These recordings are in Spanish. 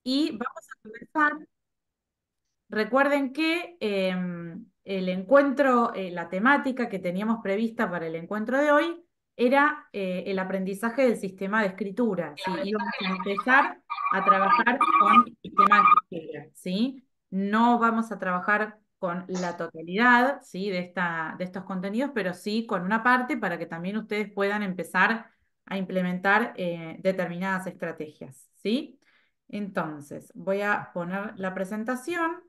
y vamos a comenzar. Recuerden que el encuentro, la temática que teníamos prevista para el encuentro de hoy era el aprendizaje del sistema de escritura, ¿sí? Íbamos a empezar a trabajar con el sistema de escritura, ¿sí? No vamos a trabajar con la totalidad, ¿sí? De estos contenidos, pero sí con una parte para que también ustedes puedan empezar a implementar determinadas estrategias, ¿sí? Entonces, voy a poner la presentación.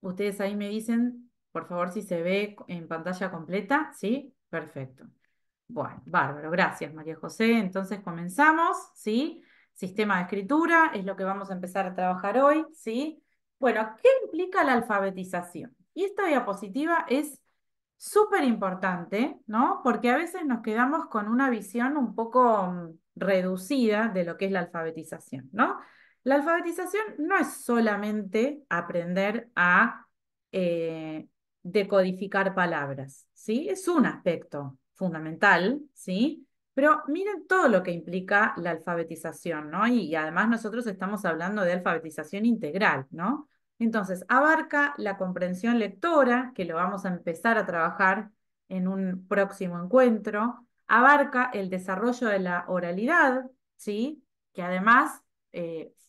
Ustedes ahí me dicen, por favor, si se ve en pantalla completa. ¿Sí? Perfecto. Bueno, bárbaro. Gracias, María José. Entonces comenzamos, ¿sí? Sistema de escritura es lo que vamos a empezar a trabajar hoy, ¿sí? Bueno, ¿qué implica la alfabetización? Y esta diapositiva es súper importante, ¿no? Porque a veces nos quedamos con una visión un poco reducida de lo que es la alfabetización, ¿no? La alfabetización no es solamente aprender a eh, decodificar palabras, ¿sí? Es un aspecto fundamental, ¿sí? Pero miren todo lo que implica la alfabetización, ¿no? Y además nosotros estamos hablando de alfabetización integral, ¿no? Entonces, abarca la comprensión lectora, que lo vamos a empezar a trabajar en un próximo encuentro, abarca el desarrollo de la oralidad, ¿sí? Que además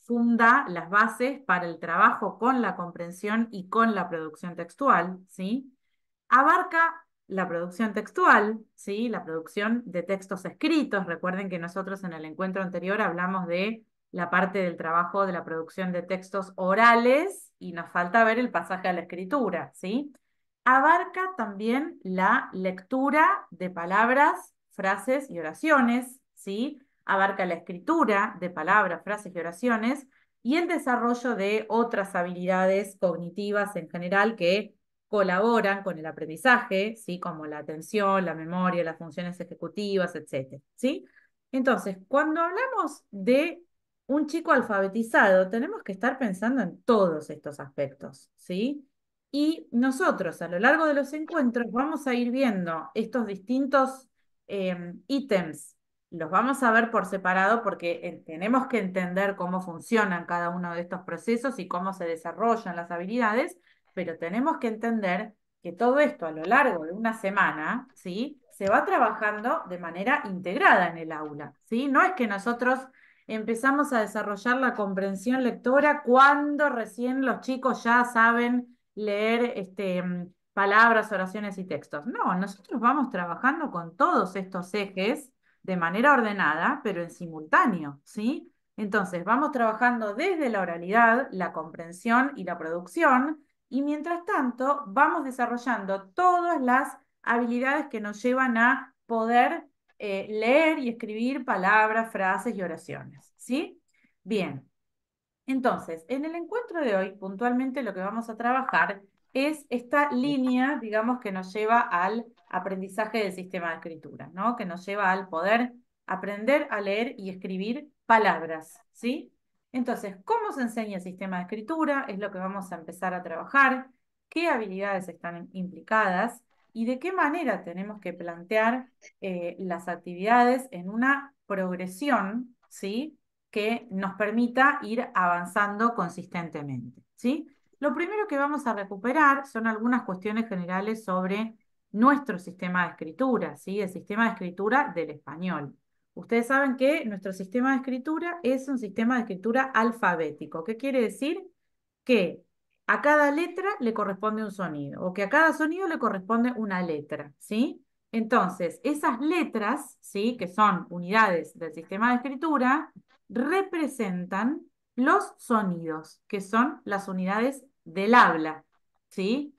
funda las bases para el trabajo con la comprensión y con la producción textual, ¿sí? Abarca la producción textual, ¿sí? La producción de textos escritos. Recuerden que nosotros en el encuentro anterior hablamos de la parte del trabajo de la producción de textos orales y nos falta ver el pasaje a la escritura, ¿sí? Abarca también la lectura de palabras, frases y oraciones, ¿sí? Abarca la escritura de palabras, frases y oraciones y el desarrollo de otras habilidades cognitivas en general que colaboran con el aprendizaje, ¿sí? Como la atención, la memoria, las funciones ejecutivas, etcétera, ¿sí? Entonces, cuando hablamos de un chico alfabetizado, tenemos que estar pensando en todos estos aspectos, ¿sí? Y nosotros a lo largo de los encuentros vamos a ir viendo estos distintos ítems, los vamos a ver por separado porque tenemos que entender cómo funcionan cada uno de estos procesos y cómo se desarrollan las habilidades, pero tenemos que entender que todo esto a lo largo de una semana, ¿sí? Se va trabajando de manera integrada en el aula, ¿sí? No es que nosotros empezamos a desarrollar la comprensión lectora cuando recién los chicos ya saben leer palabras, oraciones y textos. No, nosotros vamos trabajando con todos estos ejes de manera ordenada, pero en simultáneo, ¿sí? Entonces, vamos trabajando desde la oralidad, la comprensión y la producción, y mientras tanto, vamos desarrollando todas las habilidades que nos llevan a poder leer y escribir palabras, frases y oraciones, ¿sí? Bien, entonces, en el encuentro de hoy, puntualmente lo que vamos a trabajar es esta línea, digamos, que nos lleva al aprendizaje del sistema de escritura, ¿no? Que nos lleva al poder aprender a leer y escribir palabras, ¿sí? Entonces, ¿cómo se enseña el sistema de escritura? Es lo que vamos a empezar a trabajar, qué habilidades están implicadas y de qué manera tenemos que plantear las actividades en una progresión, ¿sí? Que nos permita ir avanzando consistentemente, ¿sí? Lo primero que vamos a recuperar son algunas cuestiones generales sobre nuestro sistema de escritura, ¿sí? El sistema de escritura del español. Ustedes saben que nuestro sistema de escritura es un sistema de escritura alfabético. ¿Qué quiere decir? Que a cada letra le corresponde un sonido o que a cada sonido le corresponde una letra, ¿sí? Entonces, esas letras, ¿sí? Que son unidades del sistema de escritura, representan los sonidos, que son las unidades del habla, ¿sí?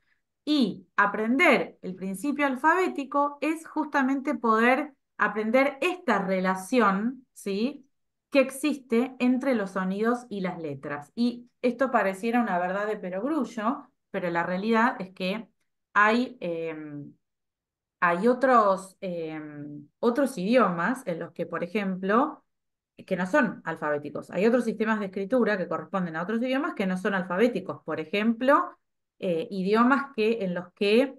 Y aprender el principio alfabético es justamente poder aprender esta relación, ¿sí? Que existe entre los sonidos y las letras. Y esto pareciera una verdad de perogrullo, pero la realidad es que hay, hay otros idiomas en los que, por ejemplo, que no son alfabéticos. Hay otros sistemas de escritura que corresponden a otros idiomas que no son alfabéticos. Por ejemplo, idiomas en los que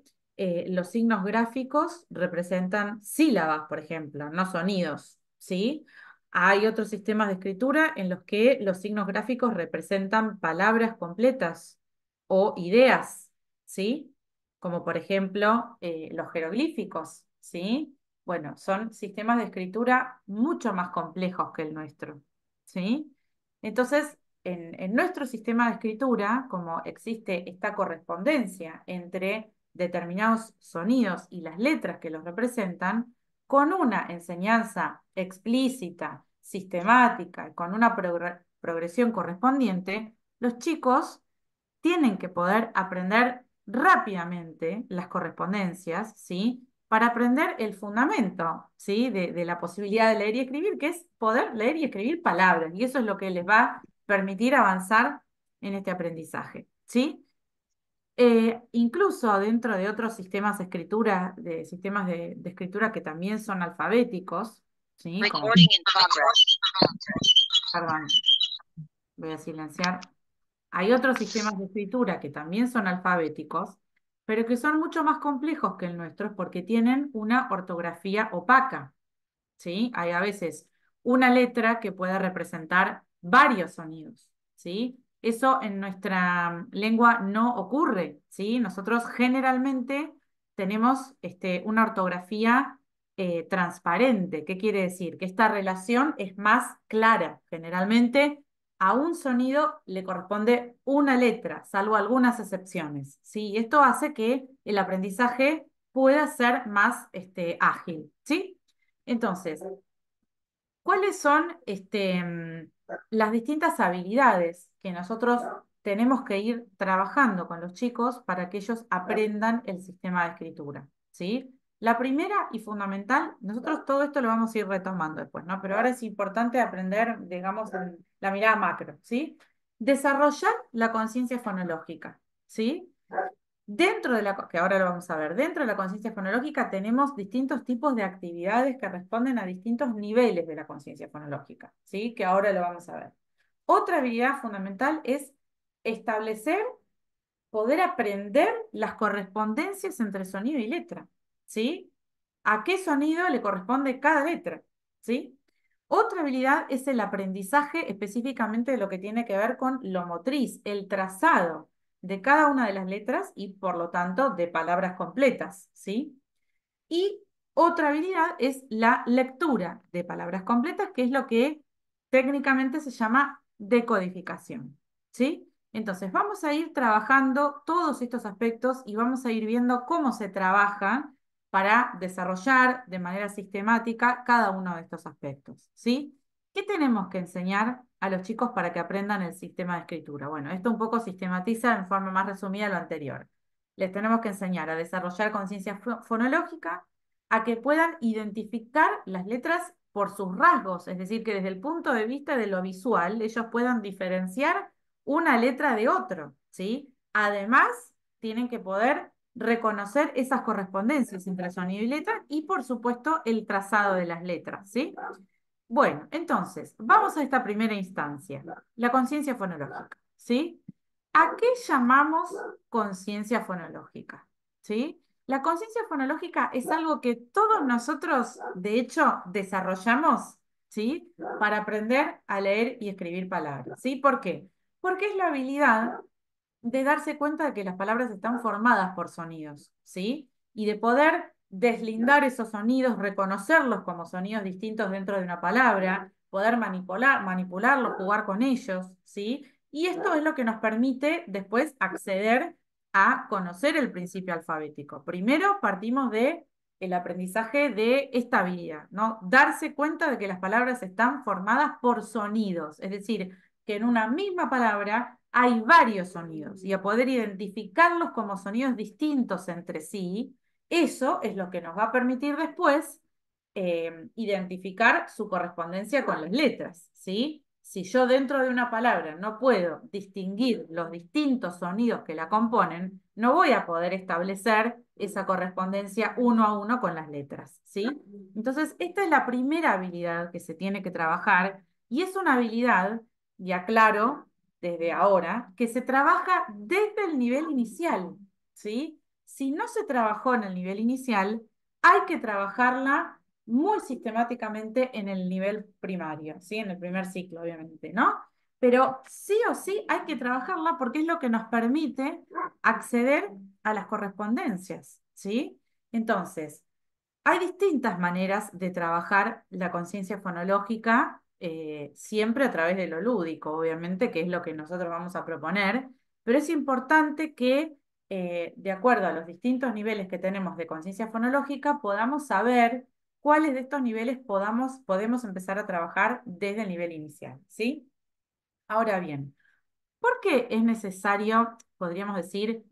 los signos gráficos representan sílabas, por ejemplo, no sonidos, ¿sí? Hay otros sistemas de escritura en los que los signos gráficos representan palabras completas o ideas, ¿sí? Como por ejemplo los jeroglíficos, ¿sí? Bueno, son sistemas de escritura mucho más complejos que el nuestro, ¿sí? Entonces, en nuestro sistema de escritura, como existe esta correspondencia entre determinados sonidos y las letras que los representan, con una enseñanza explícita, sistemática, con una progresión correspondiente, los chicos tienen que poder aprender rápidamente las correspondencias, ¿sí? Para aprender el fundamento, ¿sí? De la posibilidad de leer y escribir, que es poder leer y escribir palabras. Y eso es lo que les va a permitir avanzar en este aprendizaje, ¿sí? Incluso dentro de otros sistemas de escritura, de escritura que también son alfabéticos, ¿sí? Como, perdón, voy a silenciar. Hay otros sistemas de escritura que también son alfabéticos, pero que son mucho más complejos que el nuestro porque tienen una ortografía opaca. ¿Sí? Hay a veces una letra que puede representar varios sonidos, ¿sí? Eso en nuestra lengua no ocurre, ¿sí? Nosotros generalmente tenemos una ortografía transparente. ¿Qué quiere decir? Que esta relación es más clara. Generalmente a un sonido le corresponde una letra, salvo algunas excepciones, ¿sí? Y esto hace que el aprendizaje pueda ser más ágil, ¿sí? Entonces, ¿cuáles son las distintas habilidades que nosotros tenemos que ir trabajando con los chicos para que ellos aprendan el sistema de escritura? ¿Sí? La primera y fundamental, nosotros todo esto lo vamos a ir retomando después, ¿no? Pero ahora es importante aprender, digamos, en la mirada macro, ¿sí? Desarrollar la conciencia fonológica, ¿sí? Dentro de que ahora lo vamos a ver, dentro de la conciencia fonológica tenemos distintos tipos de actividades que responden a distintos niveles de la conciencia fonológica, ¿sí? Que ahora lo vamos a ver. Otra habilidad fundamental es establecer, poder aprender las correspondencias entre sonido y letra, ¿sí? ¿A qué sonido le corresponde cada letra? ¿Sí? Otra habilidad es el aprendizaje específicamente de lo que tiene que ver con lo motriz, el trazado de cada una de las letras y por lo tanto de palabras completas, ¿sí? Y otra habilidad es la lectura de palabras completas, que es lo que técnicamente se llama decodificación, ¿sí? Entonces, vamos a ir trabajando todos estos aspectos y vamos a ir viendo cómo se trabaja para desarrollar de manera sistemática cada uno de estos aspectos, ¿sí? ¿Qué tenemos que enseñar a los chicos para que aprendan el sistema de escritura? Bueno, esto un poco sistematiza en forma más resumida lo anterior. Les tenemos que enseñar a desarrollar conciencia fonológica, a que puedan identificar las letras por sus rasgos, es decir, que desde el punto de vista de lo visual, ellos puedan diferenciar una letra de otro, ¿sí? Además, tienen que poder reconocer esas correspondencias entre sonido y letra y, por supuesto, el trazado de las letras, ¿sí? Bueno, entonces, vamos a esta primera instancia, la conciencia fonológica, ¿sí? ¿A qué llamamos conciencia fonológica? ¿Sí? La conciencia fonológica es algo que todos nosotros, de hecho, desarrollamos, ¿sí? Para aprender a leer y escribir palabras, ¿sí? ¿Por qué? Porque es la habilidad de darse cuenta de que las palabras están formadas por sonidos, ¿sí? Y de poder deslindar esos sonidos, reconocerlos como sonidos distintos dentro de una palabra, poder manipularlos, jugar con ellos, ¿sí? Y esto es lo que nos permite después acceder a conocer el principio alfabético. Primero partimos de el aprendizaje de esta habilidad, ¿no? Darse cuenta de que las palabras están formadas por sonidos, es decir, que en una misma palabra hay varios sonidos y a poder identificarlos como sonidos distintos entre sí, eso es lo que nos va a permitir después identificar su correspondencia con las letras, ¿sí? Si yo dentro de una palabra no puedo distinguir los distintos sonidos que la componen, no voy a poder establecer esa correspondencia uno a uno con las letras, ¿sí? Entonces, esta es la primera habilidad que se tiene que trabajar y es una habilidad, y aclaro desde ahora, que se trabaja desde el nivel inicial, ¿sí? Si no se trabajó en el nivel inicial, hay que trabajarla muy sistemáticamente en el nivel primario, ¿sí? En el primer ciclo, obviamente, ¿no? Pero sí o sí hay que trabajarla porque es lo que nos permite acceder a las correspondencias, ¿sí? Entonces, hay distintas maneras de trabajar la conciencia fonológica, siempre a través de lo lúdico, obviamente, que es lo que nosotros vamos a proponer, pero es importante que, de acuerdo a los distintos niveles que tenemos de conciencia fonológica, podamos saber cuáles de estos niveles podemos empezar a trabajar desde el nivel inicial, ¿sí? Ahora bien, ¿por qué es necesario, podríamos decir,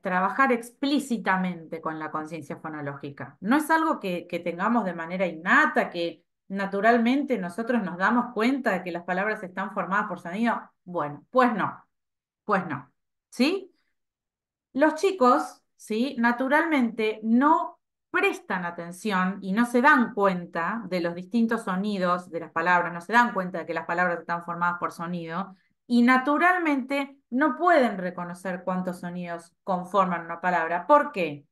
trabajar explícitamente con la conciencia fonológica? No es algo que tengamos de manera innata, que naturalmente nosotros nos damos cuenta de que las palabras están formadas por sonido. Bueno, pues no. ¿Sí? Los chicos, ¿sí? Naturalmente no prestan atención y no se dan cuenta de los distintos sonidos de las palabras, no se dan cuenta de que las palabras están formadas por sonido y naturalmente no pueden reconocer cuántos sonidos conforman una palabra. ¿Por qué?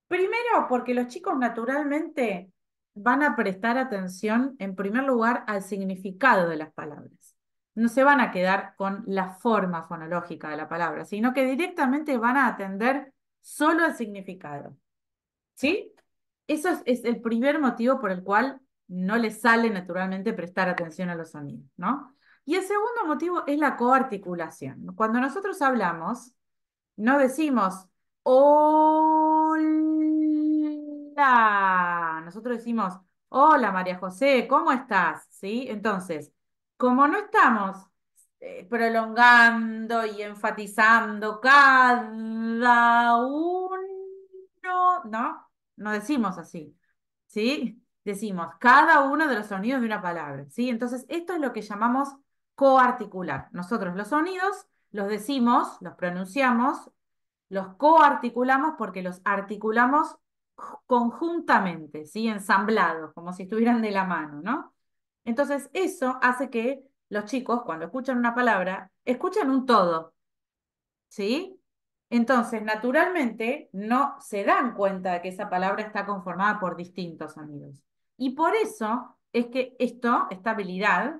Primero, porque los chicos naturalmente van a prestar atención, en primer lugar, al significado de las palabras. No se van a quedar con la forma fonológica de la palabra, sino que directamente van a atender solo al significado. ¿Sí? Eso es el primer motivo por el cual no les sale naturalmente prestar atención a los sonidos, ¿no? Y el segundo motivo es la coarticulación. Cuando nosotros hablamos, no decimos hola. Nosotros decimos hola María José, ¿cómo estás? ¿Sí? Entonces, como no estamos prolongando y enfatizando cada uno, ¿no? No decimos así. ¿Sí? Decimos cada uno de los sonidos de una palabra. ¿Sí? Entonces, esto es lo que llamamos coarticular. Nosotros los sonidos los decimos, los pronunciamos, los coarticulamos porque los articulamos conjuntamente, ¿sí? Ensamblados, como si estuvieran de la mano, ¿no? Entonces, eso hace que los chicos, cuando escuchan una palabra, escuchan un todo, ¿sí? Entonces, naturalmente, no se dan cuenta de que esa palabra está conformada por distintos sonidos. Y por eso es que esta habilidad,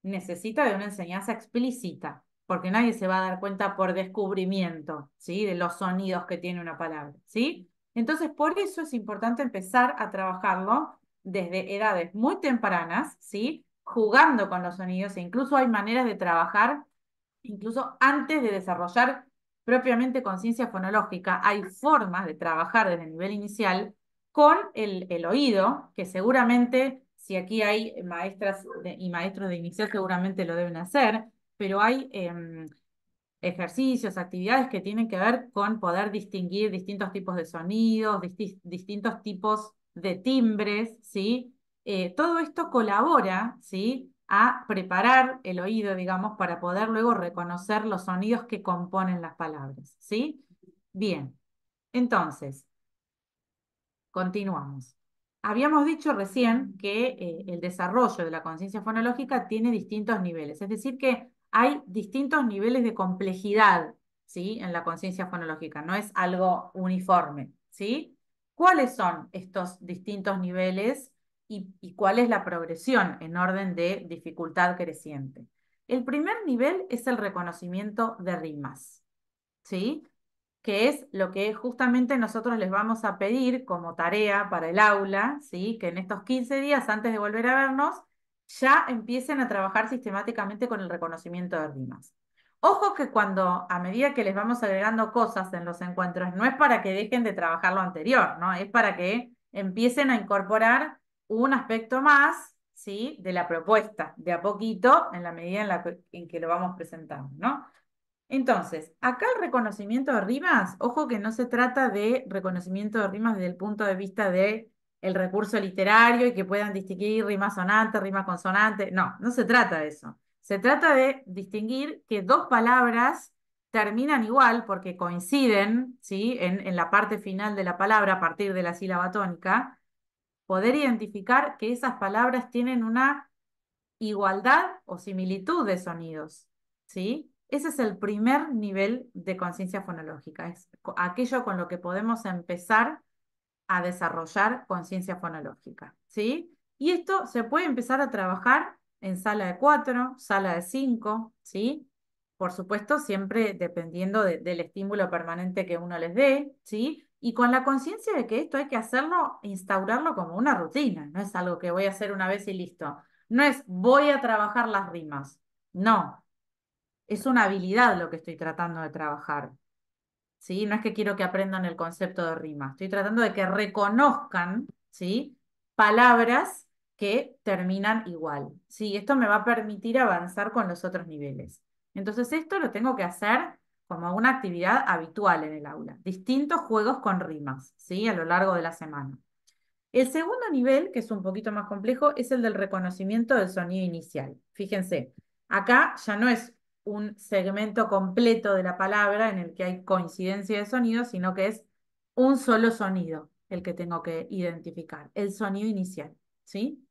necesita de una enseñanza explícita, porque nadie se va a dar cuenta por descubrimiento, ¿sí? De los sonidos que tiene una palabra, ¿sí? Entonces, por eso es importante empezar a trabajarlo desde edades muy tempranas, ¿sí? Jugando con los sonidos, e incluso hay maneras de trabajar, incluso antes de desarrollar propiamente conciencia fonológica, hay formas de trabajar desde el nivel inicial con el oído, que seguramente, si aquí hay maestras y maestros de inicial, seguramente lo deben hacer, pero hay ejercicios, actividades que tienen que ver con poder distinguir distintos tipos de sonidos, distintos tipos de timbres, ¿sí? Todo esto colabora, ¿sí? A preparar el oído, digamos, para poder luego reconocer los sonidos que componen las palabras, ¿sí? Bien, entonces, continuamos. Habíamos dicho recién que el desarrollo de la conciencia fonológica tiene distintos niveles, es decir, que hay distintos niveles de complejidad, ¿sí? En la conciencia fonológica, no es algo uniforme, ¿sí? ¿Cuáles son estos distintos niveles y cuál es la progresión en orden de dificultad creciente? El primer nivel es el reconocimiento de rimas, ¿sí? Que es lo que justamente nosotros les vamos a pedir como tarea para el aula, ¿sí? Que en estos 15 días antes de volver a vernos ya empiecen a trabajar sistemáticamente con el reconocimiento de rimas. Ojo que cuando a medida que les vamos agregando cosas en los encuentros, no es para que dejen de trabajar lo anterior, ¿no? Es para que empiecen a incorporar un aspecto más, ¿sí? De la propuesta, de a poquito, en la medida en que lo vamos presentando, ¿no? Entonces, acá el reconocimiento de rimas, ojo que no se trata de reconocimiento de rimas desde el punto de vista de el recurso literario y que puedan distinguir rima sonante, rima consonante. No, no se trata de eso. Se trata de distinguir que dos palabras terminan igual porque coinciden, ¿sí? En la parte final de la palabra a partir de la sílaba tónica, poder identificar que esas palabras tienen una igualdad o similitud de sonidos, ¿sí? Ese es el primer nivel de conciencia fonológica, es aquello con lo que podemos empezar a desarrollar conciencia fonológica, ¿sí? Y esto se puede empezar a trabajar en sala de 4, sala de 5, ¿sí? Por supuesto, siempre dependiendo del estímulo permanente que uno les dé, ¿sí? Y con la conciencia de que esto hay que hacerlo, instaurarlo como una rutina, no es algo que voy a hacer una vez y listo. No es voy a trabajar las rimas, no, es una habilidad lo que estoy tratando de trabajar. ¿Sí? No es que quiero que aprendan el concepto de rima, estoy tratando de que reconozcan, ¿sí? Palabras que terminan igual, ¿sí? Esto me va a permitir avanzar con los otros niveles. Entonces esto lo tengo que hacer como una actividad habitual en el aula, distintos juegos con rimas, ¿sí? A lo largo de la semana. El segundo nivel, que es un poquito más complejo, es el del reconocimiento del sonido inicial. Fíjense, acá ya no es un segmento completo de la palabra en el que hay coincidencia de sonidos, sino que es un solo sonido el que tengo que identificar, el sonido inicial, ¿sí?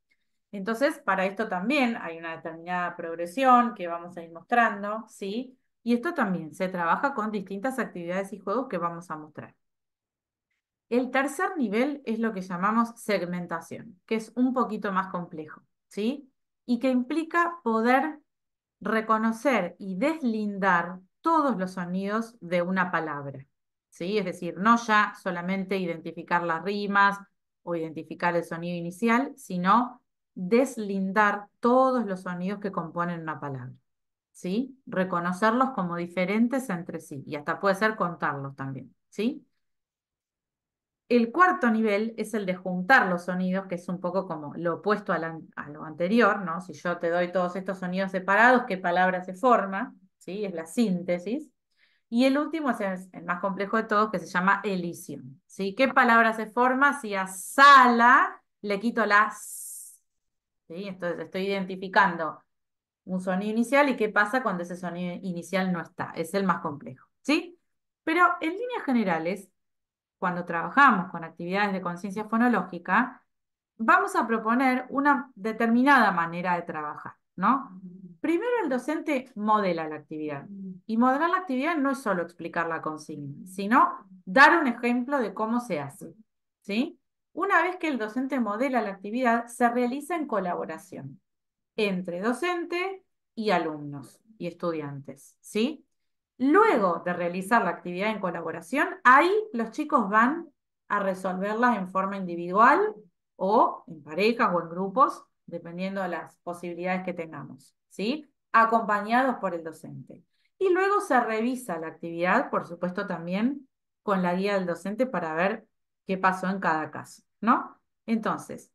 Entonces, para esto también hay una determinada progresión que vamos a ir mostrando, ¿sí? Y esto también se trabaja con distintas actividades y juegos que vamos a mostrar. El tercer nivel es lo que llamamos segmentación, que es un poquito más complejo, ¿sí? Y que implica poder reconocer y deslindar todos los sonidos de una palabra, ¿sí? Es decir, no ya solamente identificar las rimas o identificar el sonido inicial, sino deslindar todos los sonidos que componen una palabra, ¿sí? Reconocerlos como diferentes entre sí y hasta puede ser contarlos también, ¿sí? El cuarto nivel es el de juntar los sonidos, que es un poco como lo opuesto a lo anterior, ¿no? Si yo te doy todos estos sonidos separados, ¿qué palabra se forma? ¿Sí? Es la síntesis. Y el último es el más complejo de todos, que se llama elisión, ¿sí? ¿Qué palabra se forma si a sala le quito la s? ¿Sí? Entonces estoy identificando un sonido inicial y qué pasa cuando ese sonido inicial no está. Es el más complejo, ¿sí? Pero en líneas generales, cuando trabajamos con actividades de conciencia fonológica, vamos a proponer una determinada manera de trabajar, ¿no? Primero el docente modela la actividad. Y modelar la actividad no es solo explicar la consigna, sino dar un ejemplo de cómo se hace, ¿sí? Una vez que el docente modela la actividad, se realiza en colaboración entre docente y alumnos y estudiantes, ¿sí? Luego de realizar la actividad en colaboración, ahí los chicos van a resolverlas en forma individual o en parejas o en grupos, dependiendo de las posibilidades que tengamos, ¿sí? Acompañados por el docente. Y luego se revisa la actividad, por supuesto también con la guía del docente para ver qué pasó en cada caso, ¿no? Entonces,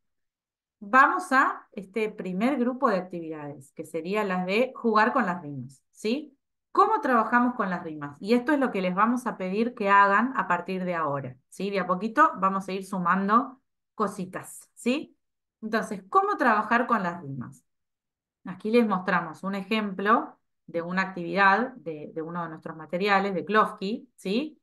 vamos a este primer grupo de actividades, que serían las de jugar con las rimas, ¿sí? ¿Cómo trabajamos con las rimas? Y esto es lo que les vamos a pedir que hagan a partir de ahora, ¿sí? De a poquito vamos a ir sumando cositas, ¿sí? Entonces, ¿cómo trabajar con las rimas? Aquí les mostramos un ejemplo de una actividad de uno de nuestros materiales, de Klofki, ¿sí?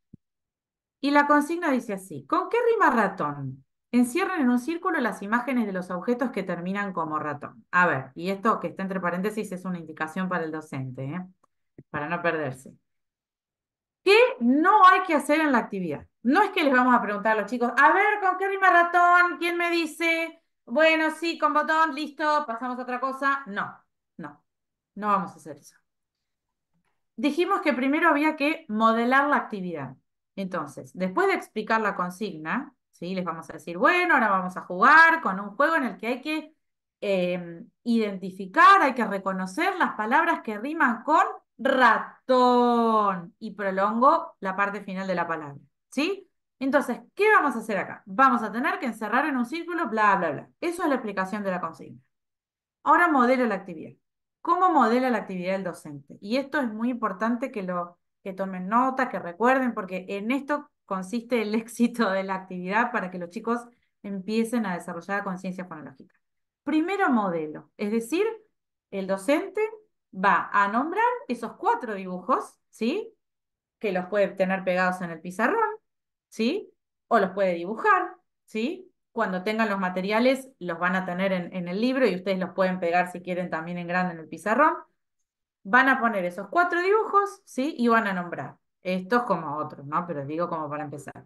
Y la consigna dice así: ¿con qué rima ratón? Encierren en un círculo las imágenes de los objetos que terminan como ratón. A ver, y esto que está entre paréntesis es una indicación para el docente, ¿eh? Para no perderse. ¿Qué no hay que hacer en la actividad? No es que les vamos a preguntar a los chicos, a ver, ¿con qué rima ratón? ¿Quién me dice? Bueno, sí, con botón, listo, pasamos a otra cosa. No, no, no vamos a hacer eso. Dijimos que primero había que modelar la actividad. Entonces, después de explicar la consigna, ¿sí? Les vamos a decir, bueno, ahora vamos a jugar con un juego en el que hay que identificar, hay que reconocer las palabras que riman con ratón. Y prolongo la parte final de la palabra, ¿sí? Entonces, ¿qué vamos a hacer acá? Vamos a tener que encerrar en un círculo, bla, bla, bla. Eso es la explicación de la consigna. Ahora modelo la actividad. ¿Cómo modela la actividad del docente? Y esto es muy importante que tomen nota, que recuerden, porque en esto consiste el éxito de la actividad para que los chicos empiecen a desarrollar conciencia fonológica. Primero modelo, es decir, el docente va a nombrar esos 4 dibujos, ¿sí? Que los puede tener pegados en el pizarrón, ¿sí? O los puede dibujar, ¿sí? Cuando tengan los materiales, los van a tener en el libro y ustedes los pueden pegar si quieren también en grande en el pizarrón. Van a poner esos 4 dibujos, ¿sí? Y van a nombrar estos como otros, ¿no? Pero digo como para empezar.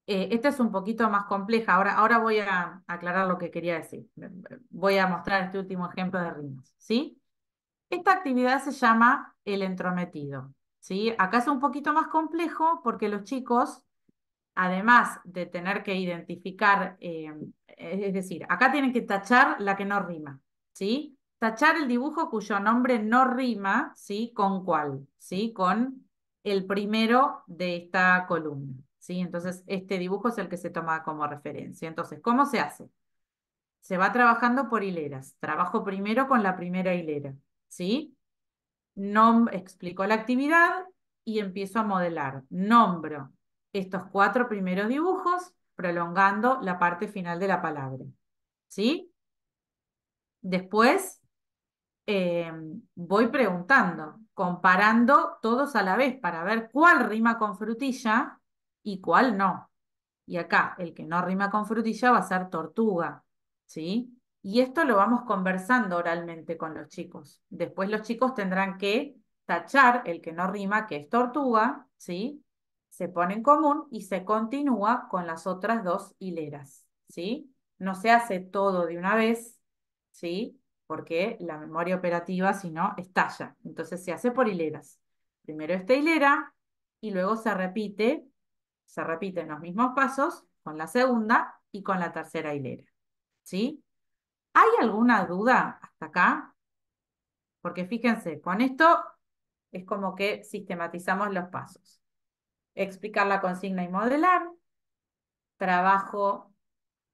Esta es un poquito más compleja. Ahora voy a aclarar lo que quería decir. Voy a mostrar este último ejemplo de rimas, ¿sí? Esta actividad se llama el entrometido, ¿sí? Acá es un poquito más complejo porque los chicos, además de tener que identificar, es decir, acá tienen que tachar la que no rima, ¿sí? Tachar el dibujo cuyo nombre no rima, ¿sí? ¿Con cuál? ¿Sí? Con el primero de esta columna, ¿sí? Entonces, este dibujo es el que se toma como referencia. Entonces, ¿cómo se hace? Se va trabajando por hileras. Trabajo primero con la primera hilera, ¿sí? Explico la actividad y empiezo a modelar. Nombro estos cuatro primeros dibujos, prolongando la parte final de la palabra. ¿Sí? Después eh, voy preguntando, comparando todos a la vez para ver cuál rima con frutilla y cuál no. Y acá, el que no rima con frutilla va a ser tortuga, ¿sí? Y esto lo vamos conversando oralmente con los chicos. Después los chicos tendrán que tachar el que no rima, que es tortuga, ¿sí? Se pone en común y se continúa con las otras dos hileras, ¿sí? No se hace todo de una vez, ¿sí? Porque la memoria operativa, si no, estalla. Entonces se hace por hileras. Primero esta hilera y luego se repiten los mismos pasos con la segunda y con la tercera hilera. ¿Sí? ¿Hay alguna duda hasta acá? Porque fíjense, con esto es como que sistematizamos los pasos. Explicar la consigna y modelar, trabajo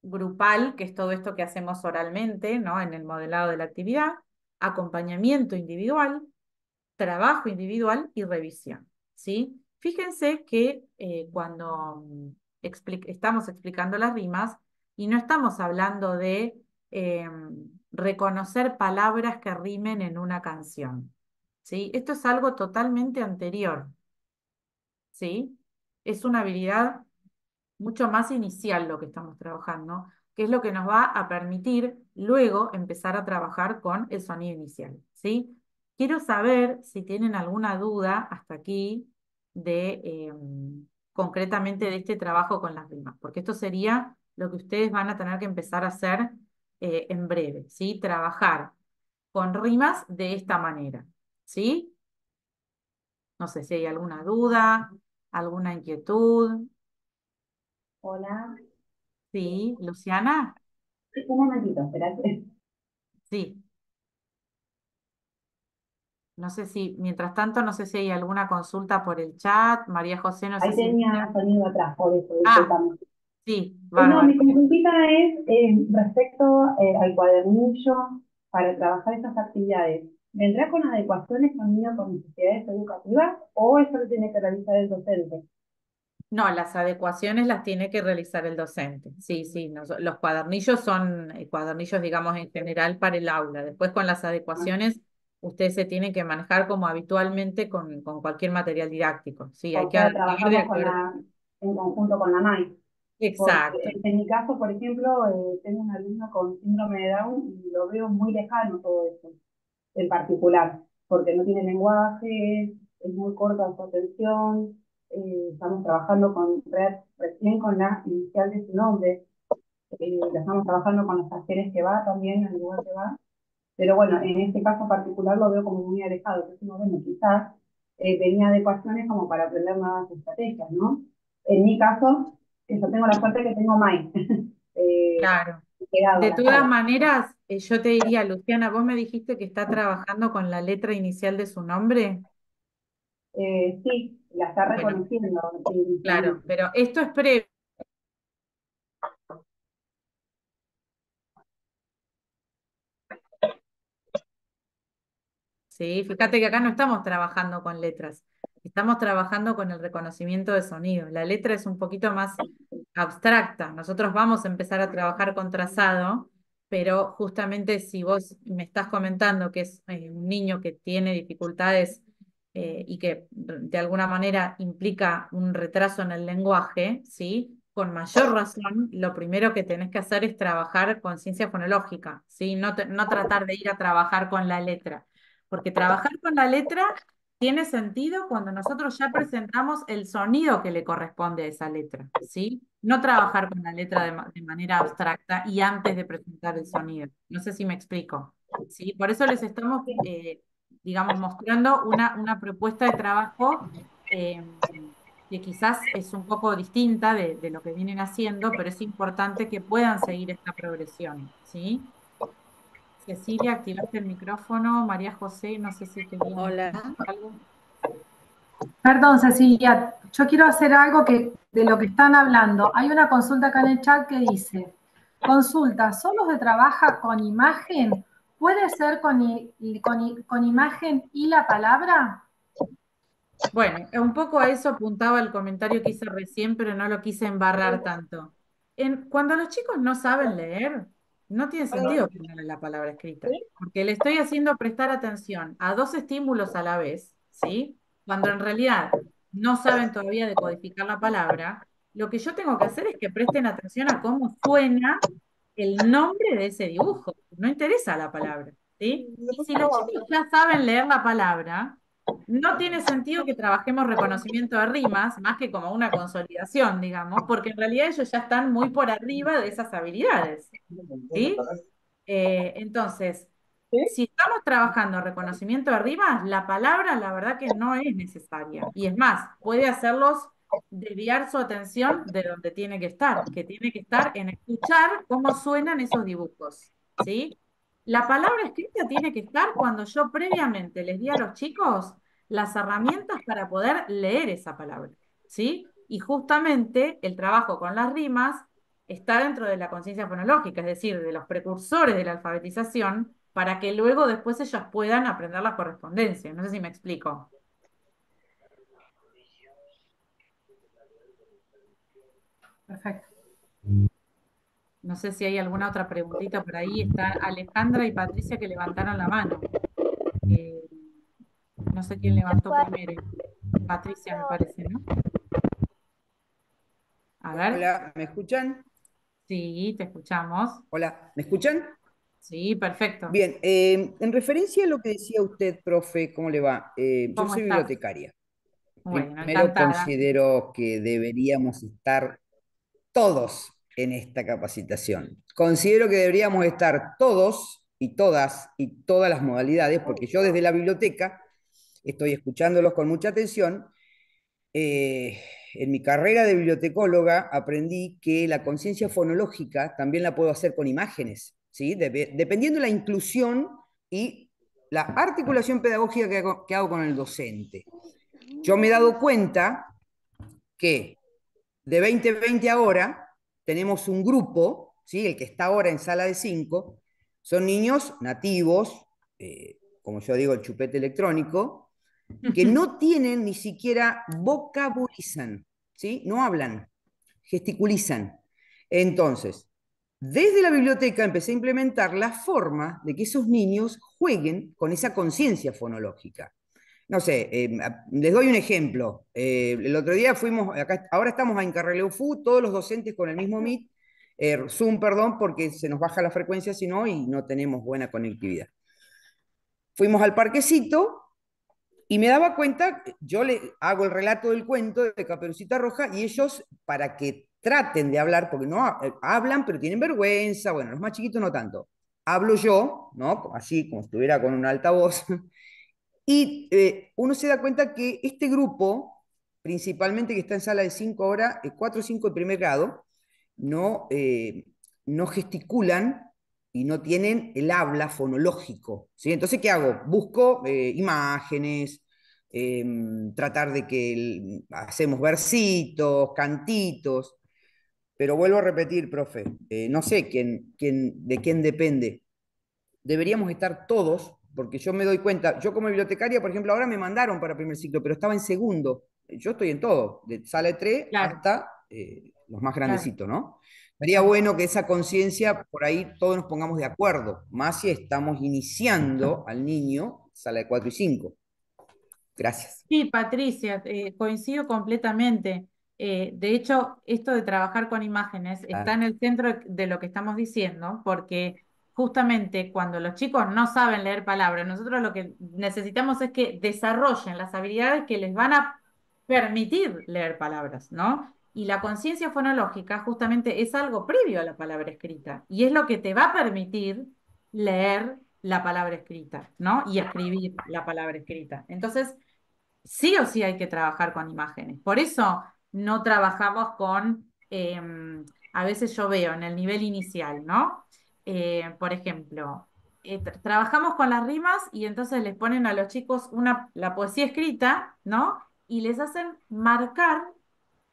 grupal, que es todo esto que hacemos oralmente, ¿no? En el modelado de la actividad, acompañamiento individual, trabajo individual y revisión, ¿sí? Fíjense que cuando estamos explicando las rimas y no estamos hablando de eh, reconocer palabras que rimen en una canción, ¿sí? Esto es algo totalmente anterior, ¿sí? Es una habilidad mucho más inicial lo que estamos trabajando, que es lo que nos va a permitir luego empezar a trabajar con el sonido inicial, ¿sí? Quiero saber si tienen alguna duda hasta aquí de concretamente de este trabajo con las rimas, porque esto sería lo que ustedes van a tener que empezar a hacer en breve, ¿sí? Trabajar con rimas de esta manera, ¿sí? No sé si hay alguna duda, alguna inquietud. Hola, Sí, Luciana. un momentito, espérate. Sí, no sé si, mientras tanto, no sé si hay alguna consulta por el chat. María José, no sé Ahí si tenía desea. sonido atrás, por eso, Ah, discúlpame. sí, No, bárbaro. mi consultita es respecto al cuadernillo para trabajar estas actividades. ¿Vendrá con adecuaciones también con necesidades educativas o eso lo tiene que realizar el docente? No, las adecuaciones las tiene que realizar el docente. Sí, sí, los cuadernillos son cuadernillos, digamos, en general para el aula. Después con las Ah, adecuaciones, ustedes se tienen que manejar como habitualmente con cualquier material didáctico. Sí, hay o que sea, adaptar de trabajamos acuerdo. en conjunto con la MAI. Porque Exacto. en mi caso, por ejemplo, tengo un alumno con síndrome de Down y lo veo muy lejano todo eso, en particular, porque no tiene lenguaje, es muy corta su atención, estamos trabajando recién con la inicial de su nombre, la estamos trabajando con los talleres que va también, al lugar que va, pero bueno, en este caso particular lo veo como muy alejado, entonces, bueno, quizás tenía adecuaciones como para aprender nuevas estrategias, ¿no? En mi caso, yo tengo la suerte que tengo MAI, Claro. pegado a De la todas sala. maneras, yo te diría, Luciana, vos me dijiste que está trabajando con la letra inicial de su nombre. Sí, la está Bueno, reconociendo claro, inicialmente. pero esto es previo. Sí, fíjate que acá no estamos trabajando con letras, estamos trabajando con el reconocimiento de sonido. La letra es un poquito más abstracta. Nosotros vamos a empezar a trabajar con trazado, pero justamente si vos me estás comentando que es un niño que tiene dificultades y que de alguna manera implica un retraso en el lenguaje, ¿sí? Con mayor razón, lo primero que tenés que hacer es trabajar con ciencia fonológica, ¿sí? No tratar de ir a trabajar con la letra porque trabajar con la letra tiene sentido cuando nosotros ya presentamos el sonido que le corresponde a esa letra, ¿sí? No trabajar con la letra de manera abstracta y antes de presentar el sonido. No sé si me explico, ¿sí? Por eso les estamos, digamos, mostrando una propuesta de trabajo eh, que quizás es un poco distinta de lo que vienen haciendo, pero es importante que puedan seguir esta progresión, ¿sí? Cecilia, activaste el micrófono. María José, no sé si querían Hola. algo. Perdón, Cecilia, yo quiero hacer algo de lo que están hablando. Hay una consulta acá en el chat que dice, consulta, ¿solo se trabaja con imagen? ¿Puede ser con imagen y la palabra? Bueno, un poco a eso apuntaba el comentario que hice recién, pero no lo quise embarrar tanto. Cuando los chicos no saben leer, no tiene sentido ponerle la palabra escrita, porque le estoy haciendo prestar atención a dos estímulos a la vez, ¿sí? Cuando en realidad no saben todavía decodificar la palabra, lo que yo tengo que hacer es que presten atención a cómo suena el nombre de ese dibujo. No interesa la palabra, ¿sí? Y si los chicos ya saben leer la palabra, no tiene sentido que trabajemos reconocimiento de rimas, más que como una consolidación, digamos, porque en realidad ellos ya están muy por arriba de esas habilidades, ¿sí? Entonces, si estamos trabajando reconocimiento de rimas, la palabra la verdad que no es necesaria. Y es más, puede hacerlos desviar su atención de donde tiene que tiene que estar en escuchar cómo suenan esos dibujos, ¿sí? La palabra escrita tiene que estar cuando yo previamente les di a los chicos las herramientas para poder leer esa palabra, ¿sí? Y justamente el trabajo con las rimas está dentro de la conciencia fonológica, es decir, de los precursores de la alfabetización, para que luego después ellos puedan aprender la correspondencia. No sé si me explico. Perfecto. No sé si hay alguna otra preguntita por ahí. Está Alejandra y Patricia que levantaron la mano. Eh, no sé quién levantó primero. Patricia me parece, ¿no? A ver. Hola, ¿me escuchan? Sí, te escuchamos. Hola, ¿me escuchan? Sí, perfecto. Bien, en referencia a lo que decía usted, profe, ¿cómo le va? Yo ¿Cómo soy estás? bibliotecaria. Bueno, Primero encantada. considero que deberíamos estar todos en esta capacitación. Considero que deberíamos estar todos y todas las modalidades, porque yo desde la biblioteca estoy escuchándolos con mucha atención. En mi carrera de bibliotecóloga aprendí que la conciencia fonológica también la puedo hacer con imágenes, ¿sí? Dependiendo de la inclusión y la articulación pedagógica que hago con el docente. Yo me he dado cuenta que de 2020 ahora tenemos un grupo, ¿sí? El que está ahora en sala de 5, son niños nativos, como yo digo, el chupete electrónico, que no tienen ni siquiera vocabulizan, ¿sí? No hablan, gesticulizan. Entonces, desde la biblioteca empecé a implementar la forma de que esos niños jueguen con esa conciencia fonológica. No sé, les doy un ejemplo. El otro día fuimos, acá, ahora estamos en Carreleufú, todos los docentes con el mismo Meet, Zoom, perdón, porque se nos baja la frecuencia si no y no tenemos buena conectividad. Fuimos al parquecito y me daba cuenta, yo le hago el relato del cuento de Caperucita Roja y ellos, para que traten de hablar, porque no hablan, pero tienen vergüenza, bueno, los más chiquitos no tanto. Hablo yo, ¿no? Así como si estuviera con un altavoz. Y uno se da cuenta que este grupo, principalmente que está en sala de 5 horas, 4 o 5 de primer grado, no, no gesticulan y no tienen el habla fonológico, ¿sí? Entonces, ¿qué hago? Busco imágenes, tratar de que hacemos versitos, cantitos, pero vuelvo a repetir, profe, no sé de quién depende. Deberíamos estar todos, porque yo me doy cuenta, yo como bibliotecaria, por ejemplo, ahora me mandaron para primer ciclo, pero estaba en segundo. Yo estoy en todo, de sala de 3 Claro, hasta los más claro, grandecitos, ¿no? Sería claro. bueno que esa conciencia, por ahí todos nos pongamos de acuerdo, más si estamos iniciando al niño, sala de 4 y 5. Gracias. Sí, Patricia, coincido completamente. De hecho, esto de trabajar con imágenes está Ah, en el centro de lo que estamos diciendo, porque justamente cuando los chicos no saben leer palabras, nosotros lo que necesitamos es que desarrollen las habilidades que les van a permitir leer palabras, ¿no? Y la conciencia fonológica justamente es algo previo a la palabra escrita y es lo que te va a permitir leer la palabra escrita, ¿no? Y escribir la palabra escrita. Entonces, sí o sí hay que trabajar con imágenes. Por eso no trabajamos con, a veces yo veo en el nivel inicial, ¿no? Por ejemplo, trabajamos con las rimas y entonces les ponen a los chicos la poesía escrita, ¿no? Y les hacen marcar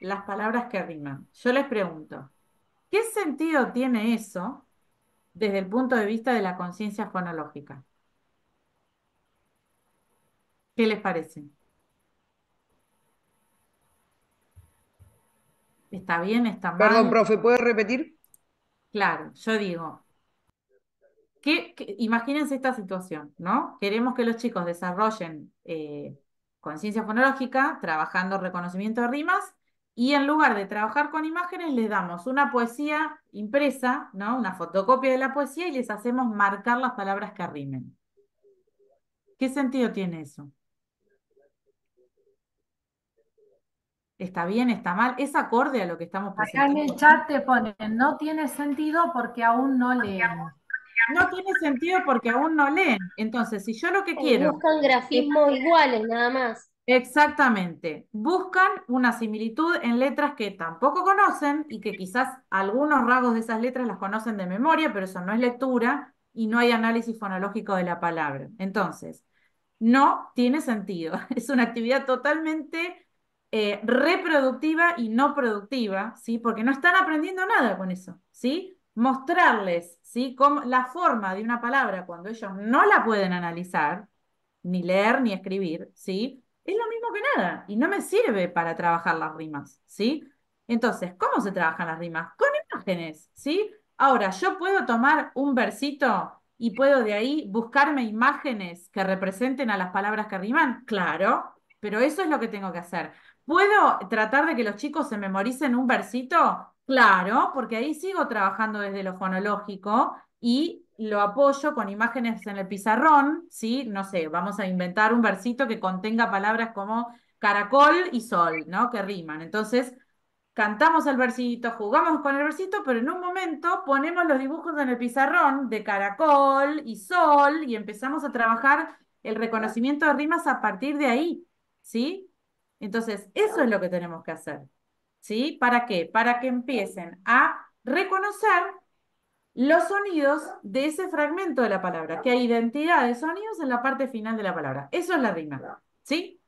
las palabras que riman. Yo les pregunto, ¿qué sentido tiene eso desde el punto de vista de la conciencia fonológica? ¿Qué les parece? ¿Está bien? ¿Está Perdón, mal? profe, ¿puede repetir? Claro, yo digo, imagínense esta situación, ¿no? Queremos que los chicos desarrollen conciencia fonológica, trabajando reconocimiento de rimas, y en lugar de trabajar con imágenes, les damos una poesía impresa, ¿no? Una fotocopia de la poesía y les hacemos marcar las palabras que rimen. ¿Qué sentido tiene eso? ¿Está bien? ¿Está mal? ¿Es acorde a lo que estamos Acá en presentando el aquí? chat te ponen, no tiene sentido porque aún no leen. No tiene sentido porque aún no leen. Entonces, si yo lo que quiero Buscan es grafismos iguales, nada más. exactamente. Buscan una similitud en letras que tampoco conocen y que quizás algunos rasgos de esas letras las conocen de memoria, pero eso no es lectura y no hay análisis fonológico de la palabra. Entonces, no tiene sentido. Es una actividad totalmente reproductiva y no productiva, ¿sí? Porque no están aprendiendo nada con eso, ¿sí? Mostrarles, ¿sí? Cómo, la forma de una palabra cuando ellos no la pueden analizar, ni leer ni escribir, ¿sí? Es lo mismo que nada y no me sirve para trabajar las rimas, ¿sí? Entonces, ¿cómo se trabajan las rimas? Con imágenes, ¿sí? Ahora, yo puedo tomar un versito y puedo de ahí buscarme imágenes que representen a las palabras que riman, claro, pero eso es lo que tengo que hacer. ¿Puedo tratar de que los chicos se memoricen un versito? Claro, porque ahí sigo trabajando desde lo fonológico y lo apoyo con imágenes en el pizarrón, ¿sí? No sé, vamos a inventar un versito que contenga palabras como caracol y sol, ¿no? Que riman. Entonces, cantamos el versito, jugamos con el versito, pero en un momento ponemos los dibujos en el pizarrón de caracol y sol y empezamos a trabajar el reconocimiento de rimas a partir de ahí, ¿sí? Entonces, eso es lo que tenemos que hacer, ¿sí? ¿Para qué? Para que empiecen a reconocer los sonidos de ese fragmento de la palabra, que hay identidad de sonidos en la parte final de la palabra. Eso es la rima, ¿sí?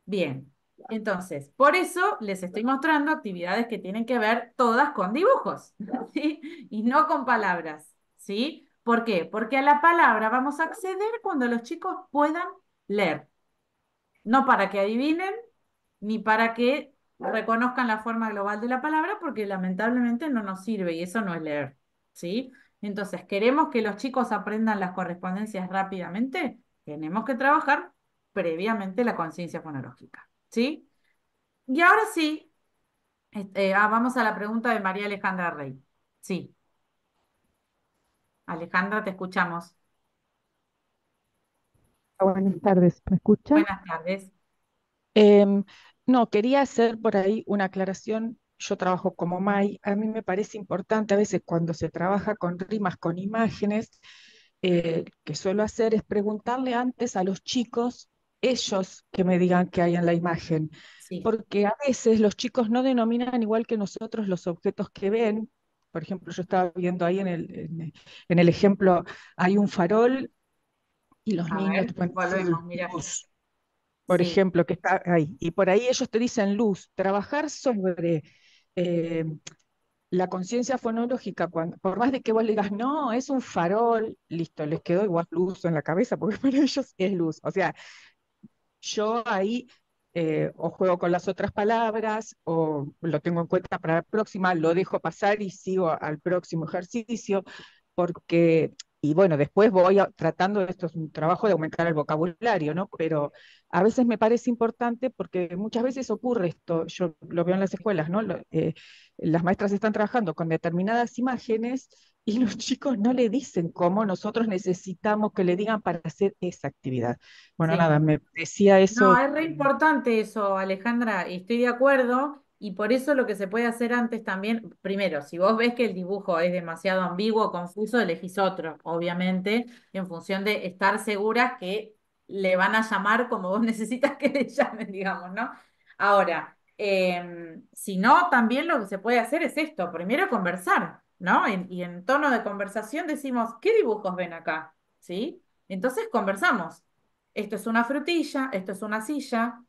Bien. Entonces, por eso les estoy mostrando actividades que tienen que ver todas con dibujos, ¿sí? Y no con palabras, ¿sí? ¿Por qué? Porque a la palabra vamos a acceder cuando los chicos puedan leer, no para que adivinen, ni para que reconozcan la forma global de la palabra, porque lamentablemente no nos sirve y eso no es leer, ¿sí? Entonces, ¿queremos que los chicos aprendan las correspondencias rápidamente? Tenemos que trabajar previamente la conciencia fonológica, ¿sí? Y ahora sí, vamos a la pregunta de María Alejandra Rey. Sí, Alejandra, te escuchamos. Buenas tardes, ¿me escucha? Buenas tardes. Em, no, quería hacer por ahí una aclaración. Yo trabajo como MAI. A mí me parece importante a veces cuando se trabaja con rimas, con imágenes, que suelo hacer es preguntarle antes a los chicos, ellos que me digan qué hay en la imagen. Sí, Porque a veces los chicos no denominan igual que nosotros los objetos que ven. Por ejemplo, yo estaba viendo ahí en el ejemplo, hay un farol y los a niños ver, te pueden decir volvemos, mira. luz, por Sí, ejemplo, que está ahí. Y por ahí ellos te dicen luz. Trabajar sobre eh, la conciencia fonológica, por más de que vos le digas, no, es un farol, listo, les quedó igual luz en la cabeza, porque para ellos es luz. O sea, yo ahí o juego con las otras palabras, o lo tengo en cuenta para la próxima, lo dejo pasar y sigo al próximo ejercicio, porque, y bueno, después tratando, esto es un trabajo de aumentar el vocabulario, ¿no? Pero a veces me parece importante porque muchas veces ocurre esto, yo lo veo en las escuelas, ¿no? Las maestras están trabajando con determinadas imágenes y los chicos no le dicen cómo nosotros necesitamos que le digan para hacer esa actividad. Bueno, Sí. nada, me decía No, eso. es re importante eso, Alejandra, y estoy de acuerdo, y por eso lo que se puede hacer antes también, primero, si vos ves que el dibujo es demasiado ambiguo o confuso, elegís otro, obviamente, en función de estar seguras que le van a llamar como vos necesitas que le llamen, digamos, ¿no? Ahora, si no, también lo que se puede hacer es esto, primero conversar, ¿no? Y en tono de conversación decimos, ¿qué dibujos ven acá? ¿Sí? Entonces conversamos. Esto es una frutilla, esto es una silla,